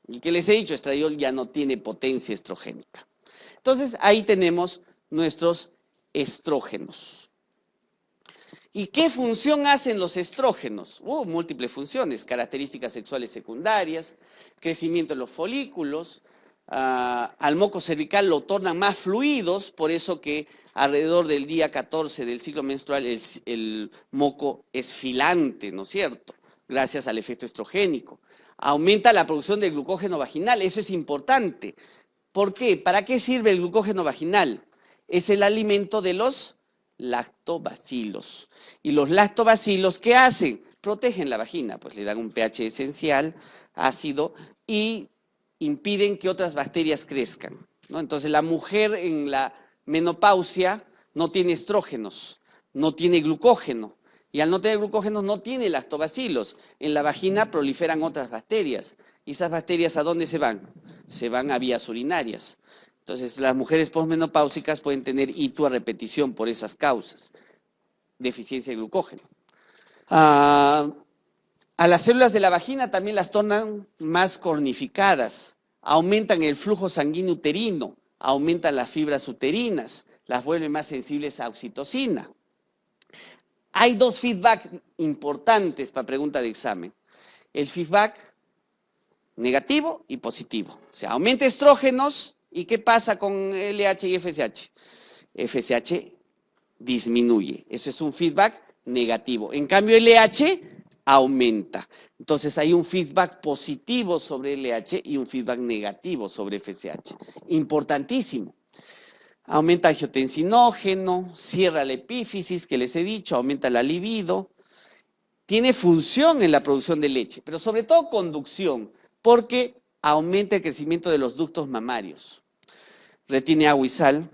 Y que les he dicho, estradiol ya no tiene potencia estrogénica. Entonces, ahí tenemos nuestros estrógenos. ¿Y qué función hacen los estrógenos? Múltiples funciones, características sexuales secundarias, crecimiento de los folículos, al moco cervical lo tornan más fluidos, por eso que alrededor del día 14 del ciclo menstrual el moco es filante, ¿no es cierto? Gracias al efecto estrogénico. Aumenta la producción de glucógeno vaginal, eso es importante. ¿Por qué? ¿Para qué sirve el glucógeno vaginal? Es el alimento de los lactobacilos. ¿Y los lactobacilos qué hacen? Protegen la vagina, pues le dan un pH esencial, ácido, y impiden que otras bacterias crezcan, ¿no? Entonces la mujer en la menopausia no tiene estrógenos, no tiene glucógeno, y al no tener glucógeno no tiene lactobacilos. En la vagina proliferan otras bacterias, y esas bacterias ¿a dónde se van? Se van a vías urinarias. Entonces, las mujeres posmenopáusicas pueden tener hito a repetición por esas causas, deficiencia de glucógeno. A las células de la vagina también las tornan más cornificadas, aumentan el flujo sanguíneo uterino, aumentan las fibras uterinas, las vuelven más sensibles a oxitocina. Hay dos feedback importantes para pregunta de examen. El feedback negativo y positivo. O sea, aumenta estrógenos. ¿Y qué pasa con LH y FSH? FSH disminuye. Eso es un feedback negativo. En cambio, LH aumenta. Entonces, hay un feedback positivo sobre LH y un feedback negativo sobre FSH. Importantísimo. Aumenta angiotensinógeno, cierra la epífisis, que les he dicho, aumenta la libido. Tiene función en la producción de leche, pero sobre todo conducción, porque aumenta el crecimiento de los ductos mamarios. Retiene agua y sal.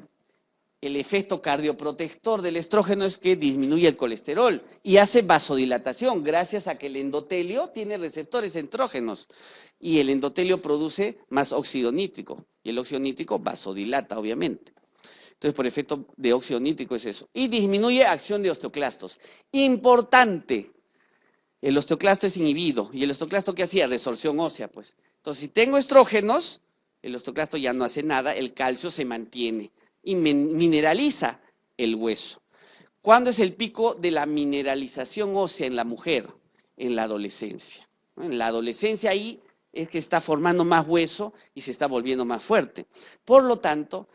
El efecto cardioprotector del estrógeno es que disminuye el colesterol y hace vasodilatación gracias a que el endotelio tiene receptores estrógenos y el endotelio produce más óxido nítrico y el óxido nítrico vasodilata, obviamente. Entonces, por efecto de óxido nítrico es eso. Y disminuye acción de osteoclastos. Importante, el osteoclasto es inhibido. ¿Y el osteoclasto qué hacía? Resorción ósea, pues. Entonces, si tengo estrógenos, el osteoclasto ya no hace nada, el calcio se mantiene y mineraliza el hueso. ¿Cuándo es el pico de la mineralización ósea en la mujer? En la adolescencia. En la adolescencia ahí es que está formando más hueso y se está volviendo más fuerte. Por lo tanto,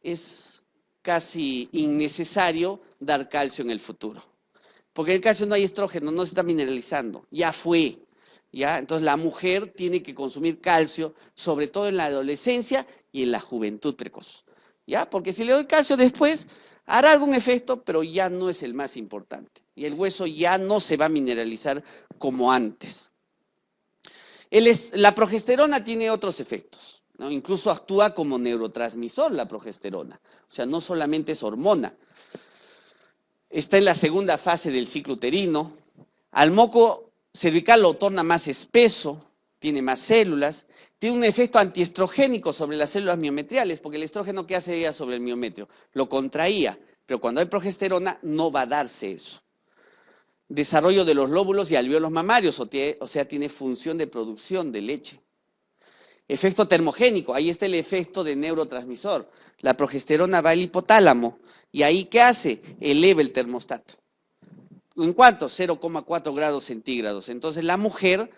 es casi innecesario dar calcio en el futuro. Porque en el calcio no hay estrógeno, no se está mineralizando, ya fue. ¿Ya? Entonces la mujer tiene que consumir calcio, sobre todo en la adolescencia y en la juventud precoz. ¿Ya? Porque si le doy calcio después, hará algún efecto, pero ya no es el más importante. Y el hueso ya no se va a mineralizar como antes. La progesterona tiene otros efectos, ¿no? Incluso actúa como neurotransmisor la progesterona. O sea, no solamente es hormona. Está en la segunda fase del ciclo uterino. Al moco cervical lo torna más espeso, tiene más células, tiene un efecto antiestrogénico sobre las células miometriales, porque el estrógeno, ¿qué hace ella sobre el miometrio? Lo contraía, pero cuando hay progesterona no va a darse eso. desarrollo de los lóbulos y alvéolos mamarios, o sea, tiene función de producción de leche. Efecto termogénico, ahí está el efecto de neurotransmisor. La progesterona va al hipotálamo y ahí ¿qué hace? Eleva el termostato. ¿En cuánto? 0,4 grados centígrados. Entonces la mujer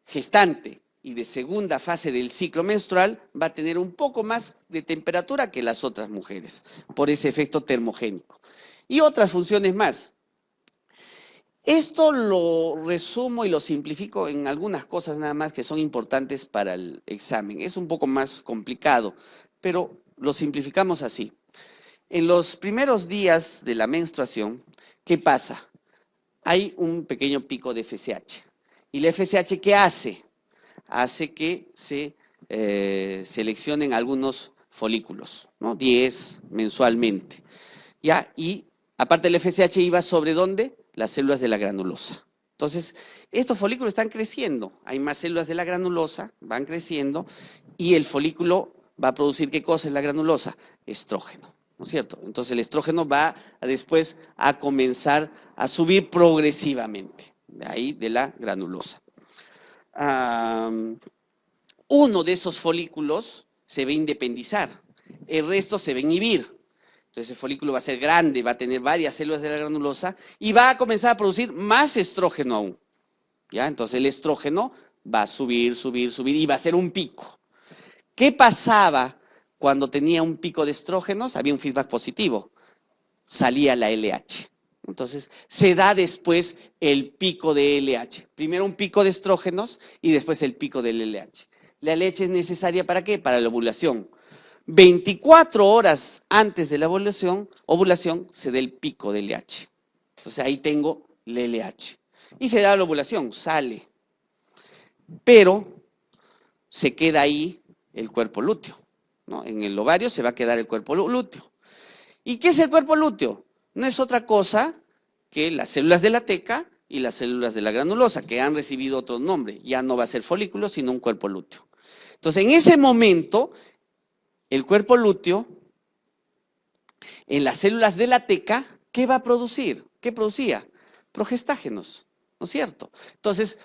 gestante y de segunda fase del ciclo menstrual va a tener un poco más de temperatura que las otras mujeres por ese efecto termogénico. Y otras funciones más. Esto lo resumo y lo simplifico en algunas cosas nada más que son importantes para el examen. Es un poco más complicado, pero lo simplificamos así. En los primeros días de la menstruación, ¿qué pasa? Hay un pequeño pico de FSH. ¿Y la FSH qué hace? Hace que se seleccionen algunos folículos, ¿no? 10 mensualmente. ¿Ya? Y aparte el FSH iba sobre ¿dónde? Las células de la granulosa. Entonces, estos folículos están creciendo, hay más células de la granulosa, van creciendo, y el folículo va a producir, ¿qué cosa es la granulosa? Estrógeno, ¿no es cierto? Entonces el estrógeno va después a comenzar a subir progresivamente, de ahí de la granulosa. Uno de esos folículos se va a independizar, el resto se va a inhibir. Entonces el folículo va a ser grande, va a tener varias células de la granulosa y va a comenzar a producir más estrógeno aún. ¿Ya? Entonces el estrógeno va a subir, subir, subir y va a ser un pico. ¿Qué pasaba cuando tenía un pico de estrógenos? Había un feedback positivo. Salía la LH. Entonces se da después el pico de LH. Primero un pico de estrógenos y después el pico del LH. La LH es necesaria ¿para qué? Para la ovulación. 24 horas antes de la ovulación se da el pico del LH. Entonces ahí tengo el LH. Y se da la ovulación, sale. Pero se queda ahí el cuerpo lúteo, ¿no? En el ovario se va a quedar el cuerpo lúteo. ¿Y qué es el cuerpo lúteo? No es otra cosa que las células de la teca y las células de la granulosa, que han recibido otro nombre. Ya no va a ser folículo, sino un cuerpo lúteo. Entonces, en ese momento, el cuerpo lúteo, en las células de la teca, ¿qué va a producir? ¿Qué producía? Progestágenos, ¿no es cierto? Entonces,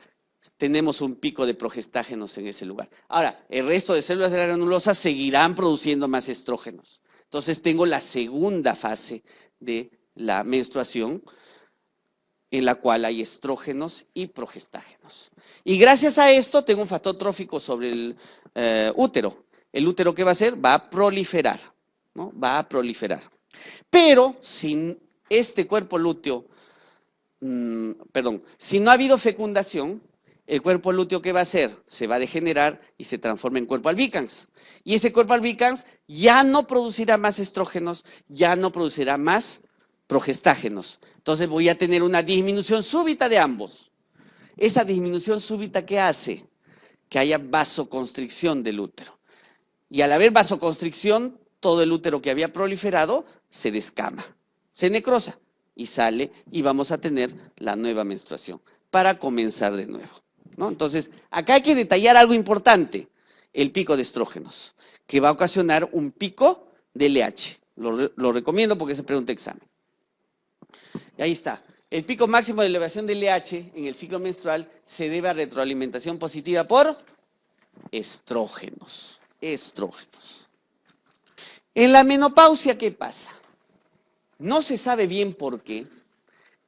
tenemos un pico de progestágenos en ese lugar. Ahora, el resto de células de la granulosa seguirán produciendo más estrógenos. Entonces, tengo la segunda fase de la menstruación, en la cual hay estrógenos y progestágenos. Y gracias a esto tengo un factor trófico sobre el útero. ¿El útero qué va a hacer? Va a proliferar, ¿no? Va a proliferar. Pero sin este cuerpo lúteo, si no ha habido fecundación, el cuerpo lúteo ¿qué va a hacer? Se va a degenerar y se transforma en cuerpo albicans. Y ese cuerpo albicans ya no producirá más estrógenos, ya no producirá más progestágenos. Entonces voy a tener una disminución súbita de ambos. Esa disminución súbita ¿qué hace? Que haya vasoconstricción del útero. Y al haber vasoconstricción, todo el útero que había proliferado se descama, se necrosa y sale y vamos a tener la nueva menstruación para comenzar de nuevo, ¿no? Entonces, acá hay que detallar algo importante, el pico de estrógenos, que va a ocasionar un pico de LH. Lo recomiendo porque se pregunta examen. Y ahí está. El pico máximo de elevación del LH en el ciclo menstrual se debe a retroalimentación positiva por estrógenos. Estrógenos. En la menopausia, ¿qué pasa? No se sabe bien por qué,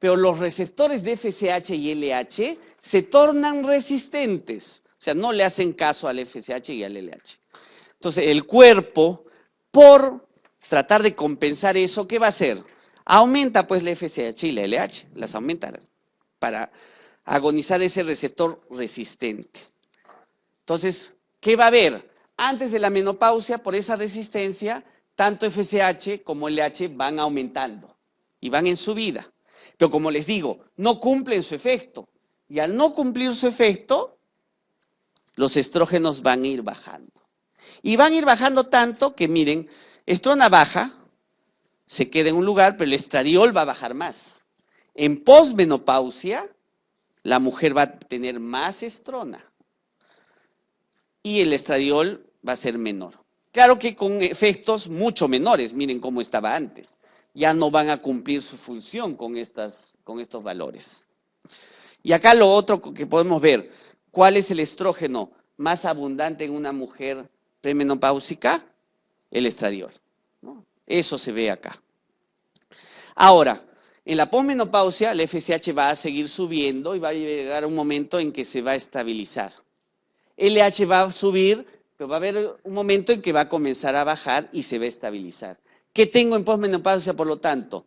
pero los receptores de FSH y LH se tornan resistentes. O sea, no le hacen caso al FSH y al LH. Entonces, el cuerpo, por tratar de compensar eso, ¿qué va a hacer? Aumenta pues la FSH y la LH, las aumenta para agonizar ese receptor resistente. Entonces, ¿qué va a haber? Antes de la menopausia, por esa resistencia, tanto FSH como LH van aumentando y van en subida. Pero como les digo, no cumplen su efecto. Y al no cumplir su efecto, los estrógenos van a ir bajando. Y van a ir bajando tanto que, miren, estrona baja, se queda en un lugar, pero el estradiol va a bajar más. En posmenopausia, la mujer va a tener más estrona y el estradiol va a ser menor. Claro que con efectos mucho menores, miren cómo estaba antes. ya no van a cumplir su función con estos valores. Y acá lo otro que podemos ver, ¿cuál es el estrógeno más abundante en una mujer premenopáusica? El estradiol, ¿no? Eso se ve acá. Ahora, en la posmenopausia, el FSH va a seguir subiendo y va a llegar un momento en que se va a estabilizar. LH va a subir, pero va a haber un momento en que va a comenzar a bajar y se va a estabilizar. ¿Qué tengo en posmenopausia, por lo tanto?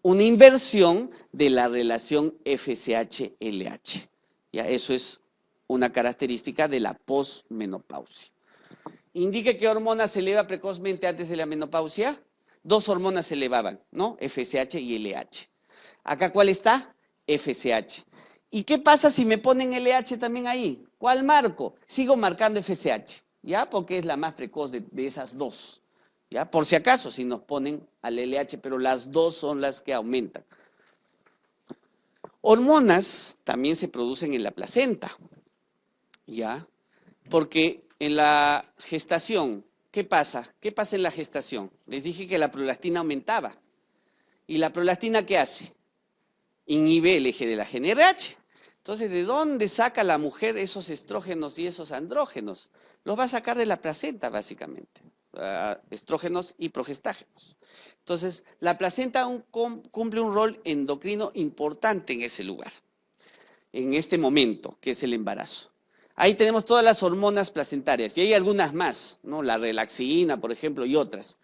Una inversión de la relación FSH-LH. Ya, eso es una característica de la posmenopausia. Indique qué hormona se eleva precozmente antes de la menopausia. Dos hormonas se elevaban, ¿no? FSH y LH. Acá, ¿cuál está? FSH. ¿Y qué pasa si me ponen LH también ahí? ¿Cuál marco? Sigo marcando FSH, ¿ya? Porque es la más precoz de esas dos, ¿ya? Por si acaso, si nos ponen al LH, pero las dos son las que aumentan. Hormonas también se producen en la placenta, ¿ya? Porque en la gestación, ¿qué pasa? ¿Qué pasa en la gestación? Les dije que la prolactina aumentaba. ¿Y la prolactina qué hace? Inhibe el eje de la GnRH. Entonces, ¿de dónde saca la mujer esos estrógenos y esos andrógenos? Los va a sacar de la placenta, básicamente. Estrógenos y progestágenos. Entonces, la placenta cumple un rol endocrino importante en ese lugar, en este momento, que es el embarazo. Ahí tenemos todas las hormonas placentarias, y hay algunas más, ¿no? La relaxina, por ejemplo, y otras.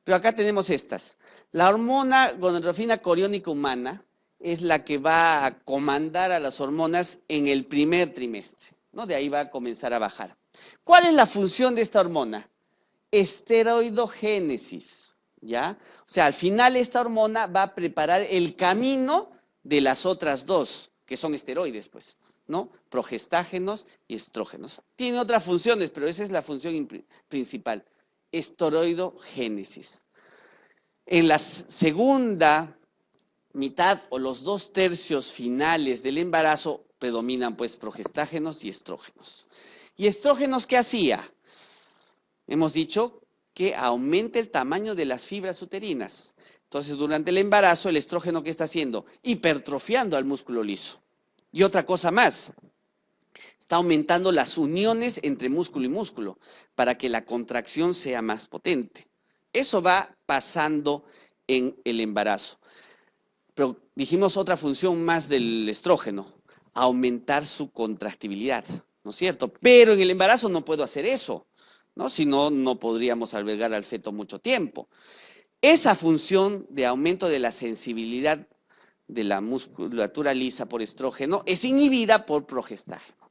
Pero acá tenemos estas. La hormona gonadotropina coriónica humana es la que va a comandar a las hormonas en el primer trimestre, ¿no? De ahí va a comenzar a bajar. ¿Cuál es la función de esta hormona? Esteroidogénesis, ¿ya? O sea, al final esta hormona va a preparar el camino de las otras dos, que son esteroides, pues, ¿no? Progestágenos y estrógenos. Tiene otras funciones, pero esa es la función principal. Esteroidogénesis. En la segunda mitad o los 2/3 finales del embarazo predominan pues progestágenos y estrógenos. ¿Y estrógenos qué hacía? Hemos dicho que aumenta el tamaño de las fibras uterinas. Entonces, durante el embarazo, el estrógeno, ¿qué está haciendo? Hipertrofiando al músculo liso. Y otra cosa más, está aumentando las uniones entre músculo y músculo para que la contracción sea más potente. Eso va pasando en el embarazo. Pero dijimos otra función más del estrógeno, aumentar su contractibilidad, ¿no es cierto? Pero en el embarazo no puedo hacer eso, ¿no? Si no, no podríamos albergar al feto mucho tiempo. Esa función de aumento de la sensibilidad de la musculatura lisa por estrógeno es inhibida por progestágeno.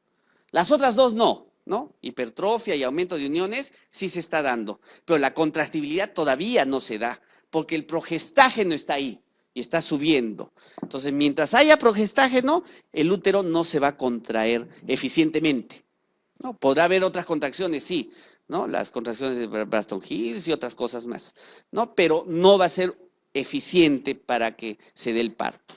Las otras dos no, ¿no? Hipertrofia y aumento de uniones sí se está dando, pero la contractibilidad todavía no se da, porque el progestágeno está ahí y está subiendo. Entonces, mientras haya progestágeno, el útero no se va a contraer eficientemente, ¿no? Podrá haber otras contracciones, sí, ¿no? Las contracciones de Braxton Hicks y otras cosas más, ¿no? Pero no va a ser eficiente para que se dé el parto.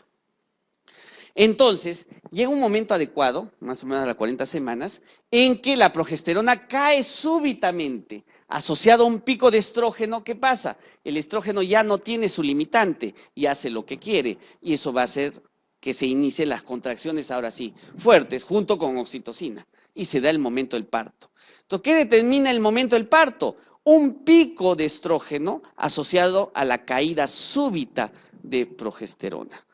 Entonces, llega un momento adecuado, más o menos a las 40 semanas, en que la progesterona cae súbitamente, asociado a un pico de estrógeno. ¿Qué pasa? El estrógeno ya no tiene su limitante y hace lo que quiere, y eso va a hacer que se inicien las contracciones, ahora sí, fuertes, junto con oxitocina, y se da el momento del parto. Entonces, ¿qué determina el momento del parto? Un pico de estrógeno asociado a la caída súbita de progesterona.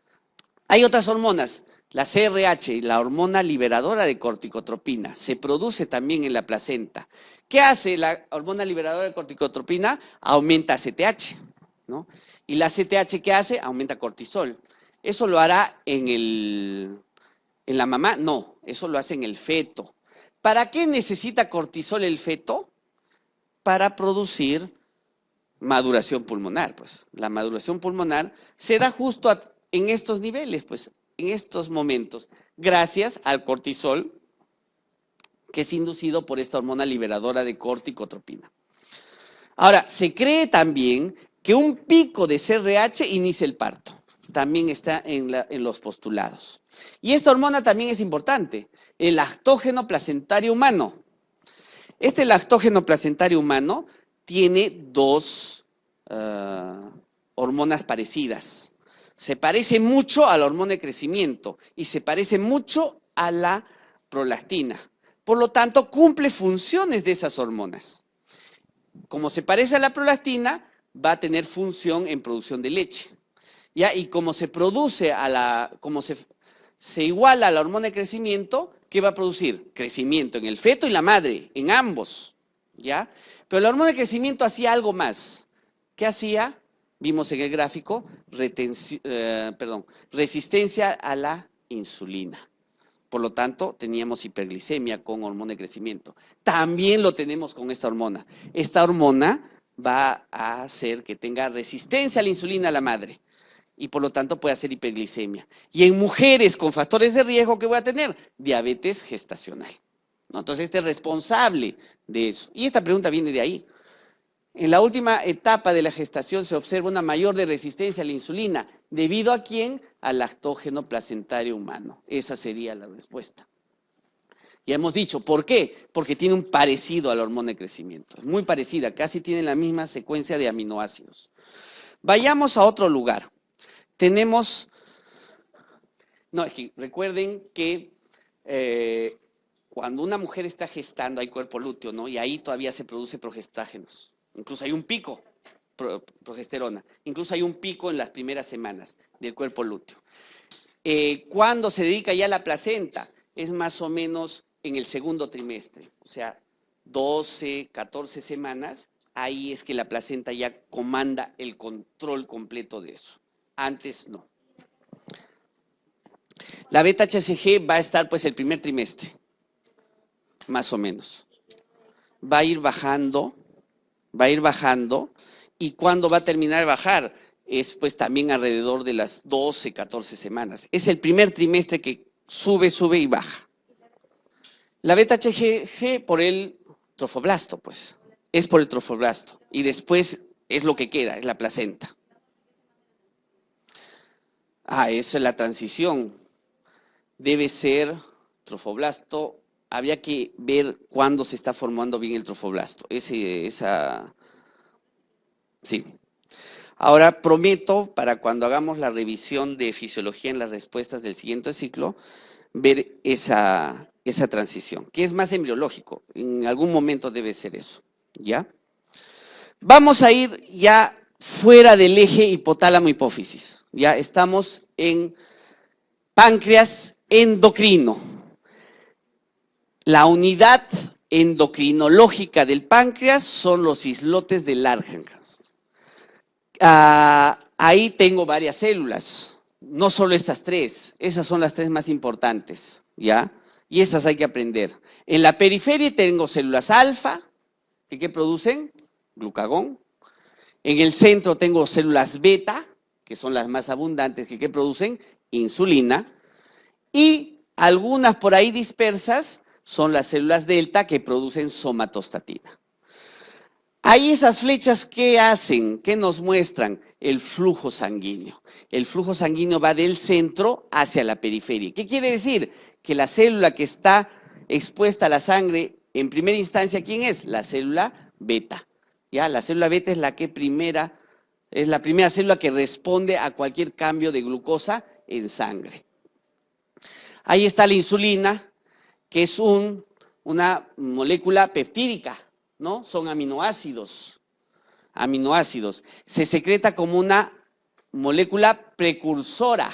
Hay otras hormonas, la CRH, la hormona liberadora de corticotropina, se produce también en la placenta. ¿Qué hace la hormona liberadora de corticotropina? Aumenta ACTH, ¿no? ¿Y la ACTH qué hace? Aumenta cortisol. ¿Eso lo hará en la mamá? No, eso lo hace en el feto. ¿Para qué necesita cortisol el feto? Para producir maduración pulmonar, pues. La maduración pulmonar se da justo en estos niveles, pues, en estos momentos, gracias al cortisol que es inducido por esta hormona liberadora de corticotropina. Ahora, se cree también que un pico de CRH inicia el parto. También está en los postulados. Y esta hormona también es importante, el lactógeno placentario humano. Este lactógeno placentario humano tiene dos hormonas parecidas. Se parece mucho a la hormona de crecimiento y se parece mucho a la prolactina. Por lo tanto, cumple funciones de esas hormonas. Como se parece a la prolactina, va a tener función en producción de leche. ¿Ya? Y como se produce como se iguala a la hormona de crecimiento, ¿qué va a producir? Crecimiento en el feto y la madre, en ambos. ¿Ya? Pero la hormona de crecimiento hacía algo más. ¿Qué hacía? Vimos en el gráfico, resistencia a la insulina. Por lo tanto, teníamos hiperglicemia con hormona de crecimiento. También lo tenemos con esta hormona. Esta hormona va a hacer que tenga resistencia a la insulina a la madre y por lo tanto puede hacer hiperglicemia. Y en mujeres con factores de riesgo, ¿qué voy a tener? Diabetes gestacional. ¿No? Entonces, este es responsable de eso. Y esta pregunta viene de ahí. En la última etapa de la gestación se observa una mayor de resistencia a la insulina. ¿Debido a quién? Al lactógeno placentario humano. Esa sería la respuesta. Ya hemos dicho, ¿por qué? Porque tiene un parecido a la hormona de crecimiento. Muy parecida, casi tiene la misma secuencia de aminoácidos. Vayamos a otro lugar. Tenemos, no, es que recuerden que cuando una mujer está gestando hay cuerpo lúteo, ¿no? Y ahí todavía se produce progestágenos. Incluso hay un pico, progesterona. Incluso hay un pico en las primeras semanas del cuerpo lúteo. Cuando se dedica ya a la placenta, es más o menos en el segundo trimestre, o sea, 12, 14 semanas, ahí es que la placenta ya comanda el control completo de eso. Antes no. La beta-HCG va a estar pues el primer trimestre, más o menos. Va a ir bajando, y cuando va a terminar de bajar es pues también alrededor de las 12, 14 semanas. Es el primer trimestre que sube y baja. La beta-HCG por el trofoblasto, pues, es por el trofoblasto y después es lo que queda, es la placenta. Esa es la transición. Debe ser trofoblasto. Habría que ver cuándo se está formando bien el trofoblasto. Sí. Ahora prometo, para cuando hagamos la revisión de fisiología en las respuestas del siguiente ciclo, ver esa transición, que es más embriológico. En algún momento debe ser eso. ¿Ya? Vamos a ir ya fuera del eje hipotálamo-hipófisis. Ya estamos en páncreas endocrino. La unidad endocrinológica del páncreas son los islotes de Langerhans. Ahí tengo varias células, no solo estas tres, esas son las tres más importantes, ¿ya? Y esas hay que aprender. En la periferia tengo células alfa, que producen glucagón. En el centro tengo células beta, que son las más abundantes, que producen insulina. Y algunas por ahí dispersas son las células delta que producen somatostatina. Ahí esas flechas, ¿qué hacen? ¿Qué nos muestran? El flujo sanguíneo. El flujo sanguíneo va del centro hacia la periferia. ¿Qué quiere decir? Que la célula que está expuesta a la sangre, en primera instancia, ¿quién es? La célula beta. ¿Ya? La célula beta es la primera célula que responde a cualquier cambio de glucosa en sangre. Ahí está la insulina, que es una molécula peptídica, ¿no? Son aminoácidos. Se secreta como una molécula precursora,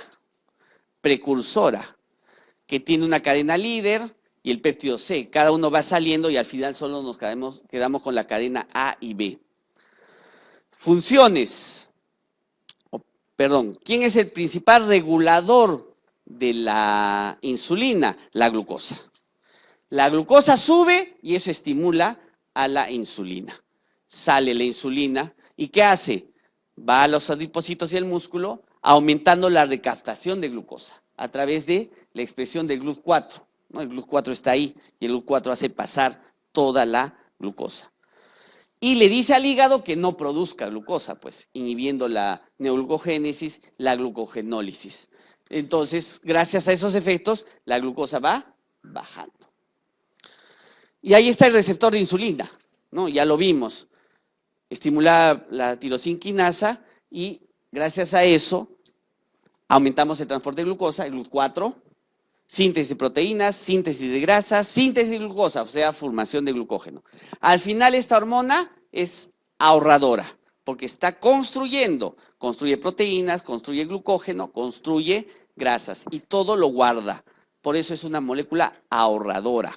que tiene una cadena líder y el péptido C. Cada uno va saliendo y al final solo nos quedamos con la cadena A y B. Funciones. ¿Quién es el principal regulador de la insulina? La glucosa. La glucosa sube y eso estimula a la insulina. Sale la insulina y ¿qué hace? Va a los adipocitos y el músculo aumentando la recaptación de glucosa a través de la expresión del GLUT4. ¿No? El GLUT4 está ahí y el GLUT4 hace pasar toda la glucosa. Y le dice al hígado que no produzca glucosa, pues, inhibiendo la neoglucogénesis, la glucogenólisis. Entonces, gracias a esos efectos, la glucosa va bajando. Y ahí está el receptor de insulina, ¿no? Ya lo vimos. Estimula la tirosina quinasa y Gracias a eso, aumentamos el transporte de glucosa, el GLUT4, síntesis de proteínas, síntesis de grasas, síntesis de glucosa, o sea, formación de glucógeno. Al final, esta hormona es ahorradora, porque está construye proteínas, construye glucógeno, construye grasas, y todo lo guarda. Por eso es una molécula ahorradora.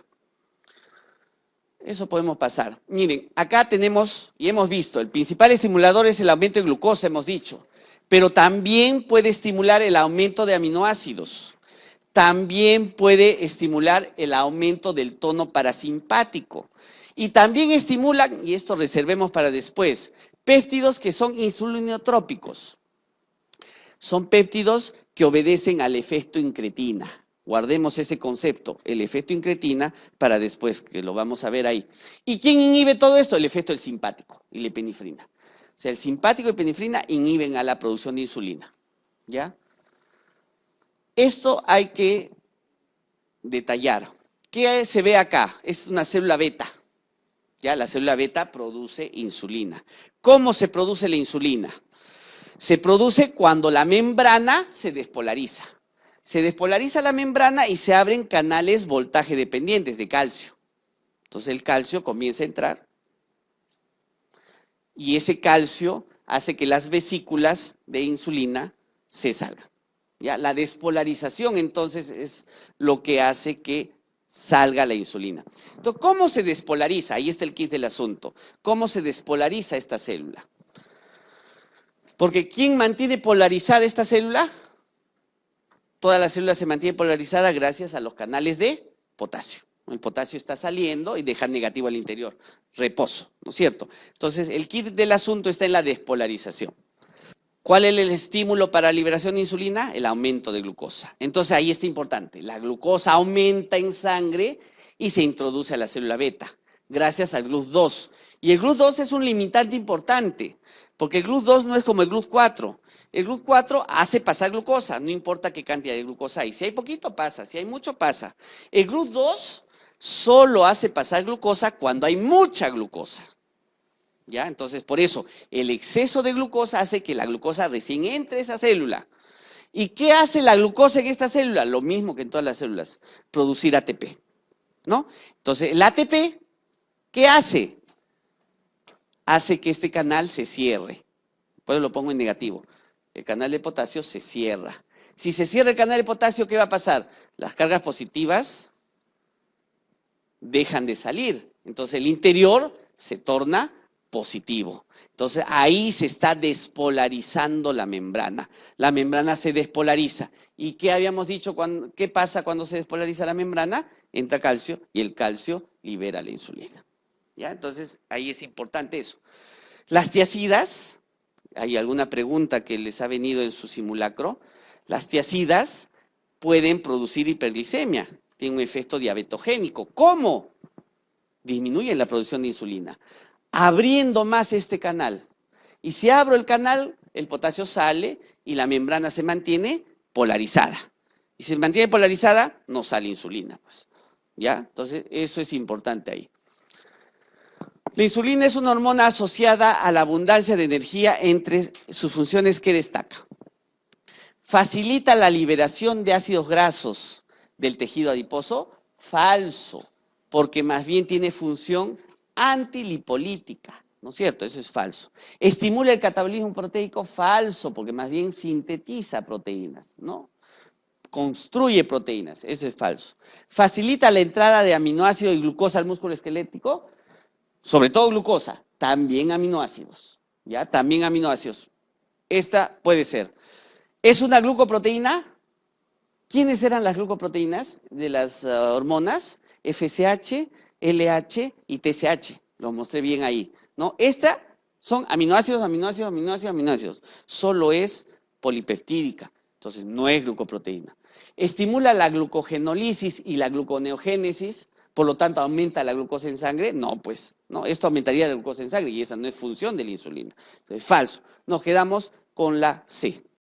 Eso podemos pasar. Miren, acá tenemos, y hemos visto, el principal estimulador es el aumento de glucosa, hemos dicho, pero también puede estimular el aumento de aminoácidos. También puede estimular el aumento del tono parasimpático. Y también estimulan, y esto reservemos para después, péptidos que son insulinotrópicos. Son péptidos que obedecen al efecto incretina. Guardemos ese concepto, el efecto incretina, para después, que lo vamos a ver ahí. ¿Y quién inhibe todo esto? El efecto del simpático y la epinefrina. O sea, el simpático y la epinefrina inhiben a la producción de insulina. ¿Ya? Esto hay que detallar. ¿Qué se ve acá? Es una célula beta. ¿Ya? La célula beta produce insulina. ¿Cómo se produce la insulina? Se produce cuando la membrana se despolariza. Se despolariza la membrana y se abren canales voltaje dependientes de calcio. Entonces el calcio comienza a entrar y ese calcio hace que las vesículas de insulina se salgan. ¿Ya? La despolarización entonces es lo que hace que salga la insulina. Entonces, ¿cómo se despolariza? Ahí está el kit del asunto. ¿Cómo se despolariza esta célula? Porque ¿quién mantiene polarizada esta célula? Toda la célula se mantiene polarizada gracias a los canales de potasio. El potasio está saliendo y deja negativo al interior. Reposo, ¿no es cierto? Entonces, el kit del asunto está en la despolarización. ¿Cuál es el estímulo para la liberación de insulina? El aumento de glucosa. Entonces, ahí está importante. La glucosa aumenta en sangre y se introduce a la célula beta, gracias al GLUT2. Y el GLUT2 es un limitante importante, porque el GLUT2 no es como el GLUT4. El GLUT4 hace pasar glucosa, no importa qué cantidad de glucosa hay. Si hay poquito, pasa. Si hay mucho, pasa. El GLUT2 solo hace pasar glucosa cuando hay mucha glucosa. ¿Ya? Entonces, por eso, el exceso de glucosa hace que la glucosa recién entre a esa célula. ¿Y qué hace la glucosa en esta célula? Lo mismo que en todas las células, producir ATP, ¿no? Entonces, el ATP, ¿qué hace? Hace que este canal se cierre. Pues lo pongo en negativo. El canal de potasio se cierra. Si se cierra el canal de potasio, ¿qué va a pasar? Las cargas positivas dejan de salir. Entonces, el interior se torna positivo. Entonces, ahí se está despolarizando la membrana. La membrana se despolariza. ¿Y qué habíamos dicho? ¿Qué pasa cuando se despolariza la membrana? Entra calcio y el calcio libera la insulina. ¿Ya? Entonces, ahí es importante eso. Las tiacidas, ¿hay alguna pregunta que les ha venido en su simulacro? Las tiacidas pueden producir hiperglicemia. Tienen un efecto diabetogénico. ¿Cómo? Disminuyen la producción de insulina, abriendo más este canal. Y si abro el canal, el potasio sale y la membrana se mantiene polarizada. Y si se mantiene polarizada, no sale insulina, pues. ¿Ya? Entonces, eso es importante ahí. La insulina es una hormona asociada a la abundancia de energía. Entre sus funciones que destaca: facilita la liberación de ácidos grasos del tejido adiposo. Falso, porque más bien tiene función antilipolítica, ¿no es cierto? Eso es falso. Estimula el catabolismo proteico. Falso, porque más bien sintetiza proteínas, ¿no? Construye proteínas. Eso es falso. Facilita la entrada de aminoácidos y glucosa al músculo esquelético. Sobre todo glucosa, también aminoácidos, ¿ya? También aminoácidos. Esta puede ser. ¿Es una glucoproteína? ¿Quiénes eran las glucoproteínas de las hormonas? FSH, LH y TSH. Lo mostré bien ahí, ¿no? Esta son aminoácidos, aminoácidos, aminoácidos, aminoácidos. Solo es polipeptídica, entonces no es glucoproteína. ¿Estimula la glucogenólisis y la gluconeogénesis? Por lo tanto, ¿aumenta la glucosa en sangre? No, pues, no, esto aumentaría la glucosa en sangre y esa no es función de la insulina. Entonces, falso. Nos quedamos con la C.